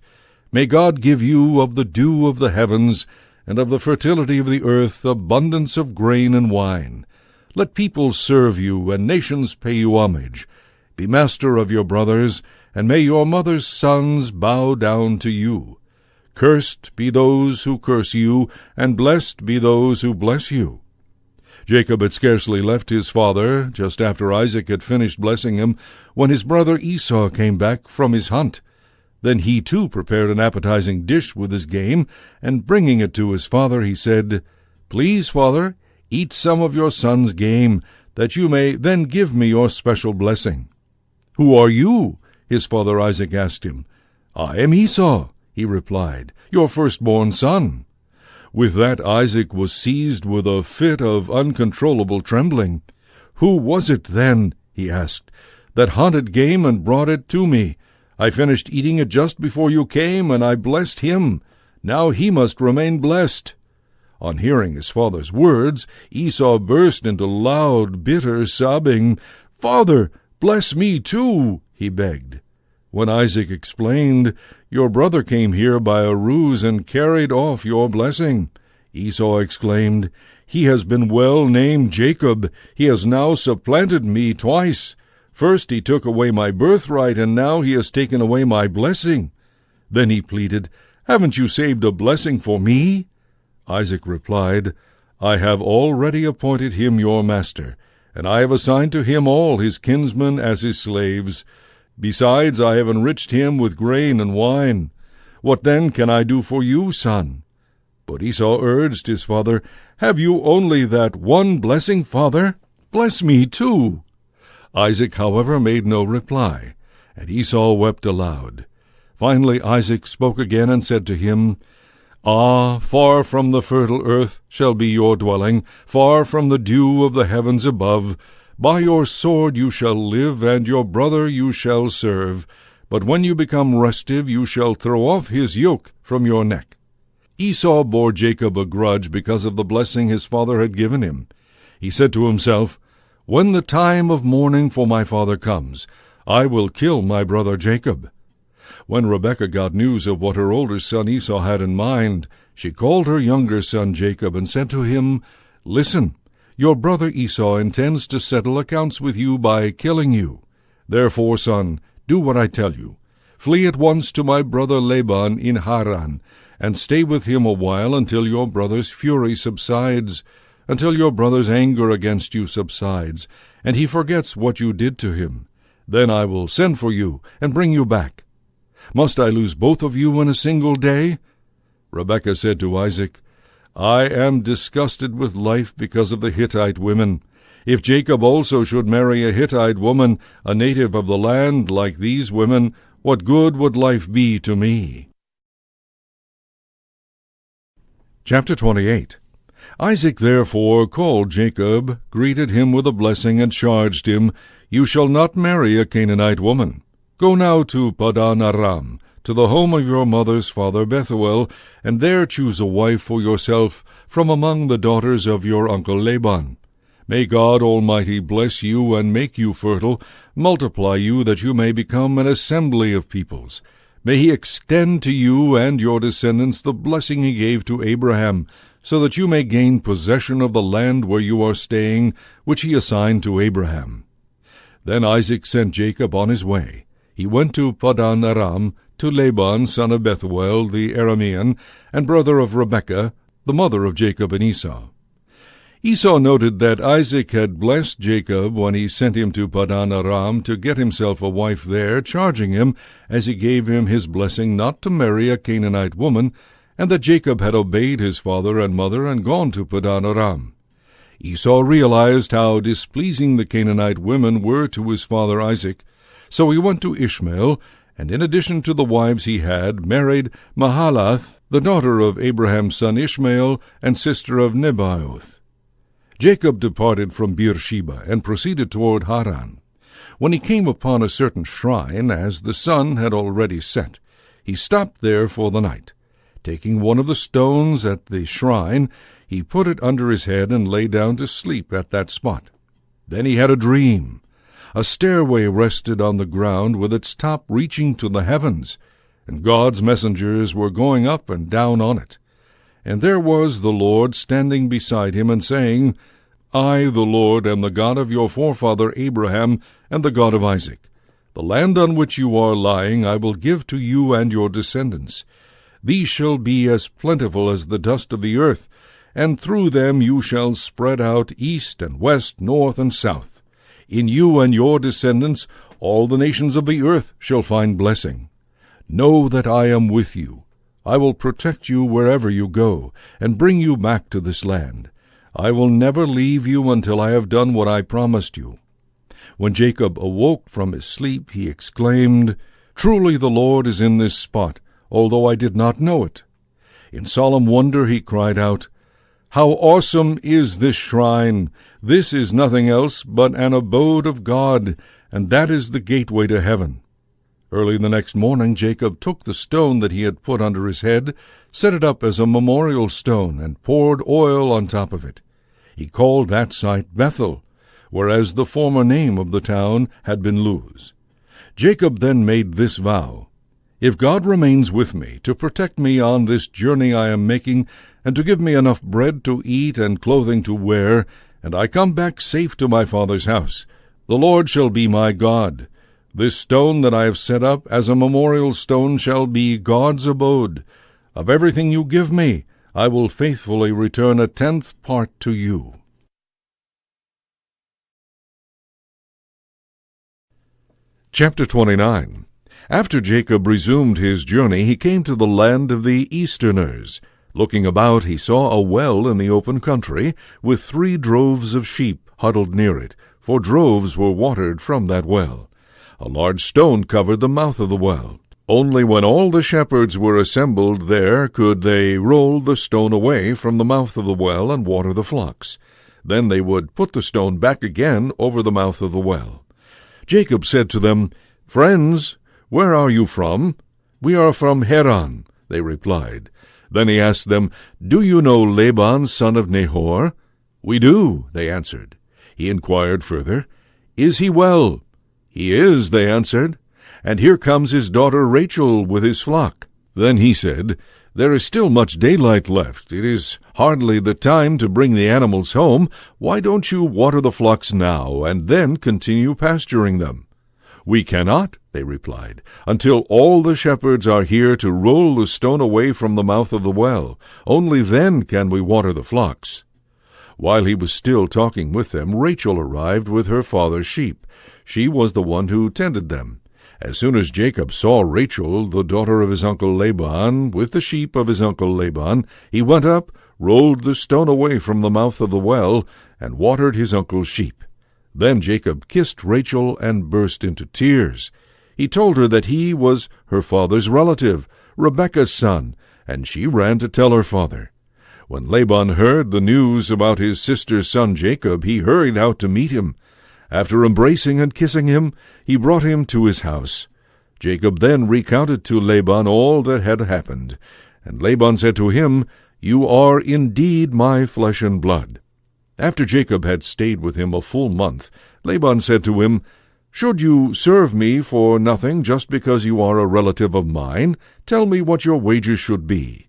May God give you of the dew of the heavens, and of the fertility of the earth, abundance of grain and wine. Let peoples serve you, and nations pay you homage. Be master of your brothers, and may your mother's sons bow down to you. Cursed be those who curse you, and blessed be those who bless you. Jacob had scarcely left his father, just after Isaac had finished blessing him, when his brother Esau came back from his hunt. Then he too prepared an appetizing dish with his game, and bringing it to his father, he said, Please, father, eat some of your son's game, that you may then give me your special blessing. Who are you? His father Isaac asked him. I am Esau, he replied, your firstborn son. With that Isaac was seized with a fit of uncontrollable trembling. Who was it then, he asked, that hunted game and brought it to me? I finished eating it just before you came, and I blessed him. Now he must remain blessed. On hearing his father's words, Esau burst into loud, bitter sobbing. Father, bless me too, he begged. When Isaac explained, Your brother came here by a ruse and carried off your blessing, Esau exclaimed, He has been well named Jacob. He has now supplanted me twice. First he took away my birthright, and now he has taken away my blessing. Then he pleaded, Haven't you saved a blessing for me? Isaac replied, I have already appointed him your master, and I have assigned to him all his kinsmen as his slaves. Besides, I have enriched him with grain and wine. What then can I do for you, son? But Esau urged his father, Have you only that one blessing, father? Bless me too. Isaac, however, made no reply, and Esau wept aloud. Finally Isaac spoke again and said to him, Ah, far from the fertile earth shall be your dwelling, far from the dew of the heavens above. By your sword you shall live, and your brother you shall serve. But when you become restive, you shall throw off his yoke from your neck. Esau bore Jacob a grudge because of the blessing his father had given him. He said to himself, When the time of mourning for my father comes, I will kill my brother Jacob. When Rebekah got news of what her older son Esau had in mind, she called her younger son Jacob and said to him, Listen, your brother Esau intends to settle accounts with you by killing you. Therefore, son, do what I tell you. Flee at once to my brother Laban in Haran, and stay with him a while until your brother's fury subsides, until your brother's anger against you subsides, and he forgets what you did to him. Then I will send for you and bring you back. Must I lose both of you in a single day? Rebekah said to Isaac, I am disgusted with life because of the Hittite women. If Jacob also should marry a Hittite woman, a native of the land, like these women, what good would life be to me? Chapter 28. Isaac therefore called Jacob, greeted him with a blessing, and charged him, You shall not marry a Canaanite woman. Go now to Padan Aram, to the home of your mother's father Bethuel, and there choose a wife for yourself from among the daughters of your uncle Laban. May God Almighty bless you and make you fertile, multiply you that you may become an assembly of peoples. May he extend to you and your descendants the blessing he gave to Abraham, so that you may gain possession of the land where you are staying, which he assigned to Abraham. Then Isaac sent Jacob on his way. He went to Padan Aram, to Laban son of Bethuel the Aramean, and brother of Rebekah, the mother of Jacob and Esau. Esau noted that Isaac had blessed Jacob when he sent him to Padan Aram to get himself a wife there, charging him, as he gave him his blessing, not to marry a Canaanite woman, and that Jacob had obeyed his father and mother and gone to Padan Aram. Esau realized how displeasing the Canaanite women were to his father Isaac, so he went to Ishmael, and in addition to the wives he had, married Mahalath, the daughter of Abraham's son Ishmael, and sister of Nebaioth. Jacob departed from Beersheba, and proceeded toward Haran. When he came upon a certain shrine, as the sun had already set, he stopped there for the night. Taking one of the stones at the shrine, he put it under his head and lay down to sleep at that spot. Then he had a dream. A stairway rested on the ground with its top reaching to the heavens, and God's messengers were going up and down on it. And there was the Lord standing beside him and saying, I, the Lord, am the God of your forefather Abraham and the God of Isaac. The land on which you are lying I will give to you and your descendants. These shall be as plentiful as the dust of the earth, and through them you shall spread out east and west, north and south. In you and your descendants all the nations of the earth shall find blessing. Know that I am with you. I will protect you wherever you go, and bring you back to this land. I will never leave you until I have done what I promised you. When Jacob awoke from his sleep, he exclaimed, Truly the Lord is in this spot, although I did not know it. In solemn wonder he cried out, How awesome is this shrine! This is nothing else but an abode of God, and that is the gateway to heaven. Early the next morning Jacob took the stone that he had put under his head, set it up as a memorial stone, and poured oil on top of it. He called that site Bethel, whereas the former name of the town had been Luz. Jacob then made this vow, If God remains with me, to protect me on this journey I am making, and to give me enough bread to eat and clothing to wear, and I come back safe to my father's house, the Lord shall be my God. This stone that I have set up as a memorial stone shall be God's abode. Of everything you give me, I will faithfully return 1/10 part to you. Chapter 29. After Jacob resumed his journey, he came to the land of the Easterners. Looking about, he saw a well in the open country, with 3 droves of sheep huddled near it, for droves were watered from that well. A large stone covered the mouth of the well. Only when all the shepherds were assembled there could they roll the stone away from the mouth of the well and water the flocks. Then they would put the stone back again over the mouth of the well. Jacob said to them, Friends, where are you from? We are from Haran, they replied. Then he asked them, Do you know Laban, son of Nahor? We do, they answered. He inquired further, Is he well? He is, they answered. And here comes his daughter Rachel with his flock. Then he said, There is still much daylight left. It is hardly the time to bring the animals home. Why don't you water the flocks now, and then continue pasturing them? We cannot, they replied, until all the shepherds are here to roll the stone away from the mouth of the well. Only then can we water the flocks. While he was still talking with them, Rachel arrived with her father's sheep. She was the one who tended them. As soon as Jacob saw Rachel, the daughter of his uncle Laban, with the sheep of his uncle Laban, he went up, rolled the stone away from the mouth of the well, and watered his uncle's sheep. Then Jacob kissed Rachel and burst into tears. He told her that he was her father's relative, Rebekah's son, and she ran to tell her father. When Laban heard the news about his sister's son Jacob, he hurried out to meet him. After embracing and kissing him, he brought him to his house. Jacob then recounted to Laban all that had happened. And Laban said to him, You are indeed my flesh and blood. After Jacob had stayed with him a full month, Laban said to him, Should you serve me for nothing just because you are a relative of mine? Tell me what your wages should be.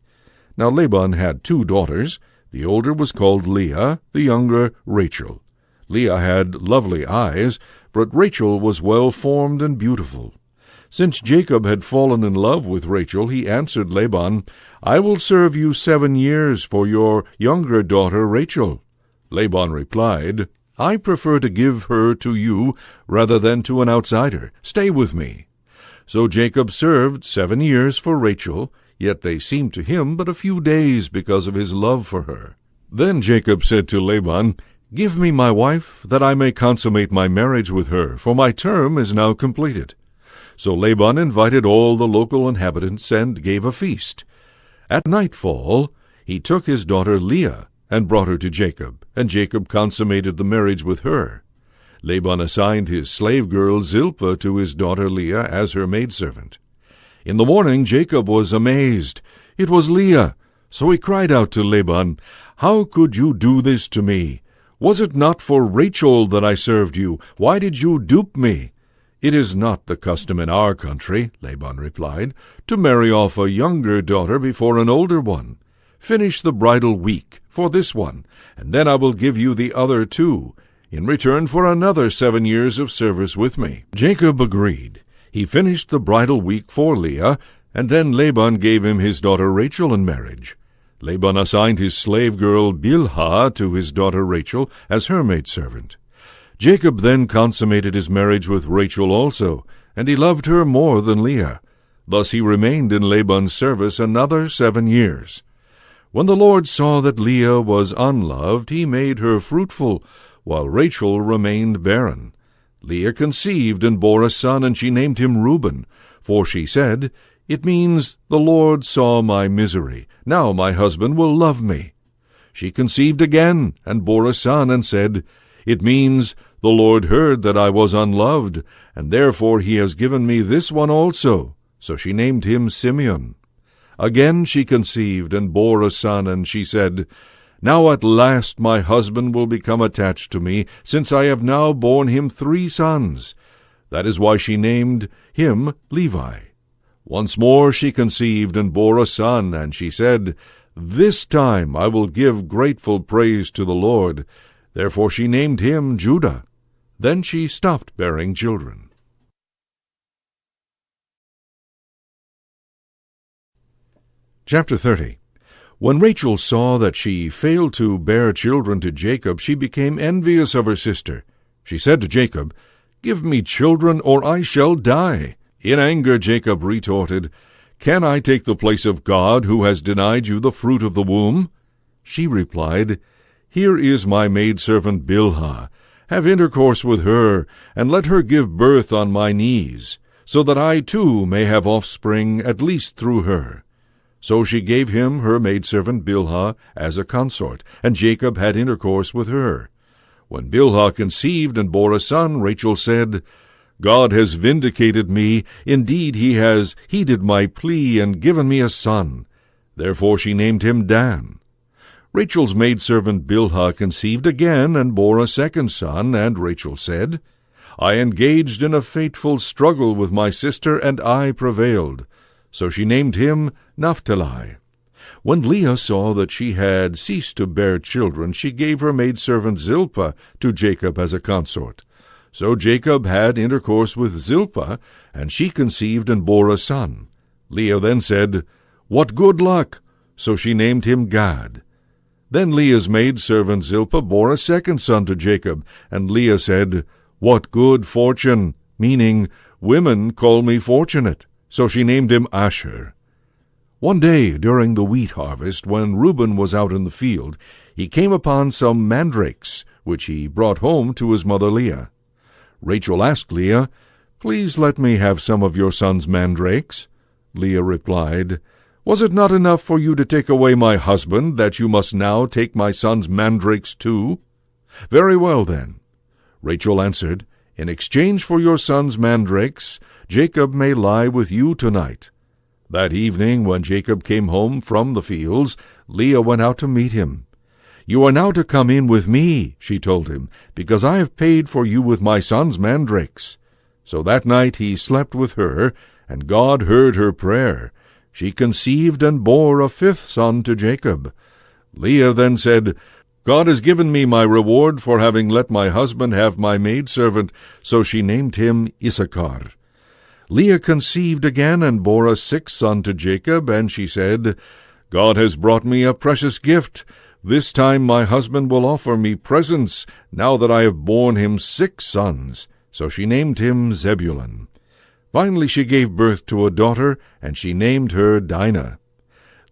Now Laban had 2 daughters. The older was called Leah, the younger Rachel. Leah had lovely eyes, but Rachel was well-formed and beautiful. Since Jacob had fallen in love with Rachel, he answered Laban, I will serve you 7 years for your younger daughter Rachel. Laban replied, I prefer to give her to you rather than to an outsider. Stay with me. So Jacob served 7 years for Rachel, yet they seemed to him but a few days because of his love for her. Then Jacob said to Laban, Give me my wife, that I may consummate my marriage with her, for my term is now completed. So Laban invited all the local inhabitants and gave a feast. At nightfall he took his daughter Leah and brought her to Jacob, and Jacob consummated the marriage with her. Laban assigned his slave girl Zilpah to his daughter Leah as her maidservant. In the morning Jacob was amazed. It was Leah. So he cried out to Laban, "How could you do this to me? Was it not for Rachel that I served you? Why did you dupe me?" "It is not the custom in our country," Laban replied, "to marry off a younger daughter before an older one. Finish the bridal week for this one, and then I will give you the other 2, in return for another 7 years of service with me." Jacob agreed. He finished the bridal week for Leah, and then Laban gave him his daughter Rachel in marriage. Laban assigned his slave girl Bilhah to his daughter Rachel as her maidservant. Jacob then consummated his marriage with Rachel also, and he loved her more than Leah. Thus he remained in Laban's service another 7 years. When the Lord saw that Leah was unloved, he made her fruitful, while Rachel remained barren. Leah conceived and bore a son, and she named him Reuben, for she said, "It means, the Lord saw my misery. Now my husband will love me." She conceived again and bore a son, and said, "It means, the Lord heard that I was unloved, and therefore he has given me this one also." So she named him Simeon. Again she conceived and bore a son, and she said, "Now at last my husband will become attached to me, since I have now borne him 3 sons. That is why she named him Levi. Once more she conceived and bore a son, and she said, "This time I will give grateful praise to the Lord." Therefore she named him Judah. Then she stopped bearing children. Chapter 30. When Rachel saw that she failed to bear children to Jacob, she became envious of her sister. She said to Jacob, "Give me children, or I shall die." In anger Jacob retorted, "Can I take the place of God, who has denied you the fruit of the womb?" She replied, "Here is my maidservant Bilhah. Have intercourse with her, and let her give birth on my knees, so that I too may have offspring, at least through her." So she gave him her maidservant Bilhah as a consort, and Jacob had intercourse with her. When Bilhah conceived and bore a son, Rachel said, "God has vindicated me. Indeed, he has heeded my plea and given me a son." Therefore she named him Dan. Rachel's maidservant Bilhah conceived again and bore a second son, and Rachel said, "I engaged in a fateful struggle with my sister, and I prevailed." So she named him Naphtali. When Leah saw that she had ceased to bear children, she gave her maidservant Zilpah to Jacob as a consort. So Jacob had intercourse with Zilpah, and she conceived and bore a son. Leah then said, "What good luck!" So she named him Gad. Then Leah's maidservant Zilpah bore a second son to Jacob, and Leah said, "What good fortune!" meaning, "Women call me fortunate." So she named him Asher. One day during the wheat harvest, when Reuben was out in the field, he came upon some mandrakes, which he brought home to his mother Leah. Rachel asked Leah, "Please let me have some of your son's mandrakes." Leah replied, "Was it not enough for you to take away my husband, that you must now take my son's mandrakes too?" "Very well, then." Rachel answered, "In exchange for your son's mandrakes, Jacob may lie with you tonight." That evening, when Jacob came home from the fields, Leah went out to meet him. "You are now to come in with me," she told him, "because I have paid for you with my son's mandrakes." So that night he slept with her, and God heard her prayer. She conceived and bore a 5th son to Jacob. Leah then said, "God has given me my reward for having let my husband have my maidservant," so she named him Issachar. Leah conceived again and bore a 6th son to Jacob, and she said, "God has brought me a precious gift. This time my husband will offer me presents, now that I have borne him 6 sons. So she named him Zebulun. Finally she gave birth to a daughter, and she named her Dinah.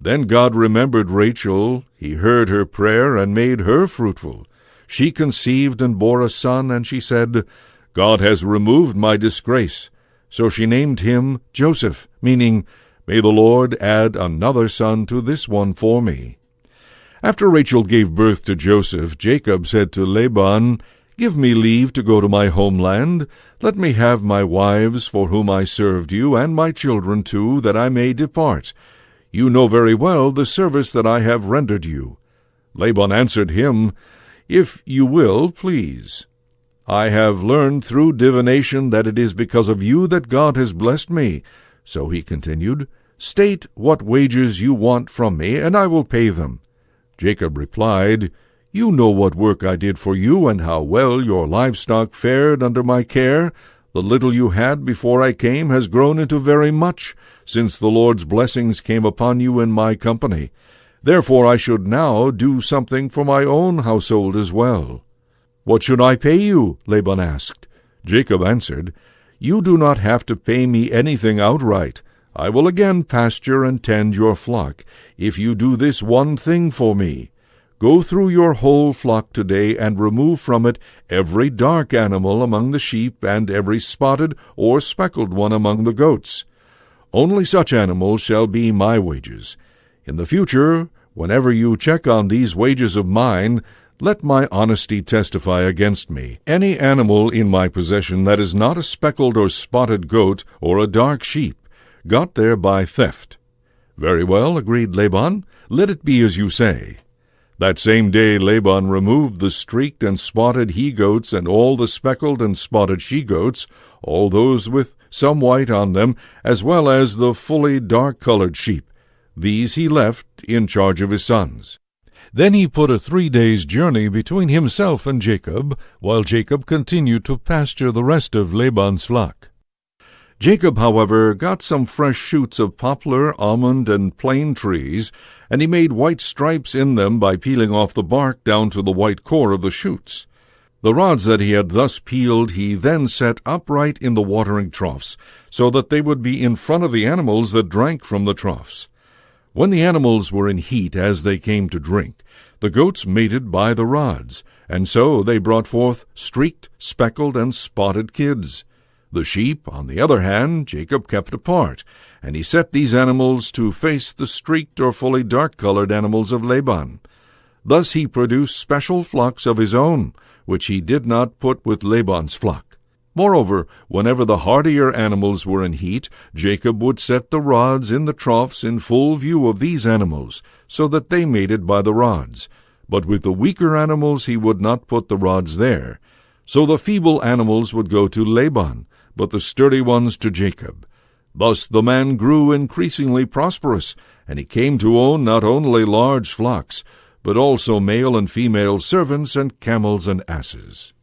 Then God remembered Rachel. He heard her prayer and made her fruitful. She conceived and bore a son, and she said, "God has removed my disgrace." So she named him Joseph, meaning, "May the Lord add another son to this one for me." After Rachel gave birth to Joseph, Jacob said to Laban, Give me leave to go to my homeland. Let me have my wives for whom I served you, and my children too, that I may depart. You know very well the service that I have rendered you. Laban answered him, If you will, please. I have learned through divination that it is because of you that God has blessed me. So he continued, State what wages you want from me, and I will pay them. Jacob replied, You know what work I did for you, and how well your livestock fared under my care. The little you had before I came has grown into very much, since the Lord's blessings came upon you in my company. Therefore I should now do something for my own household as well. What should I pay you? Laban asked. Jacob answered, You do not have to pay me anything outright. I will again pasture and tend your flock, if you do this one thing for me. Go through your whole flock today, and remove from it every dark animal among the sheep, and every spotted or speckled one among the goats. Only such animals shall be my wages. In the future, whenever you check on these wages of mine, let my honesty testify against me. Any animal in my possession that is not a speckled or spotted goat or a dark sheep, got there by theft. Very well, agreed Laban. Let it be as you say. That same day Laban removed the streaked and spotted he-goats and all the speckled and spotted she-goats, all those with some white on them, as well as the fully dark-colored sheep. These he left in charge of his sons. Then he put a 3 days' journey between himself and Jacob, while Jacob continued to pasture the rest of Laban's flock. Jacob, however, got some fresh shoots of poplar, almond, and plane trees, and he made white stripes in them by peeling off the bark down to the white core of the shoots. The rods that he had thus peeled he then set upright in the watering troughs, so that they would be in front of the animals that drank from the troughs. When the animals were in heat as they came to drink, the goats mated by the rods, and so they brought forth streaked, speckled, and spotted kids. The sheep, on the other hand, Jacob kept apart, and he set these animals to face the streaked or fully dark-colored animals of Laban. Thus he produced special flocks of his own, which he did not put with Laban's flock. Moreover, whenever the hardier animals were in heat, Jacob would set the rods in the troughs in full view of these animals, so that they mated by the rods. But with the weaker animals he would not put the rods there. So the feeble animals would go to Laban, but the sturdy ones to Jacob. Thus the man grew increasingly prosperous, and he came to own not only large flocks, but also male and female servants and camels and asses.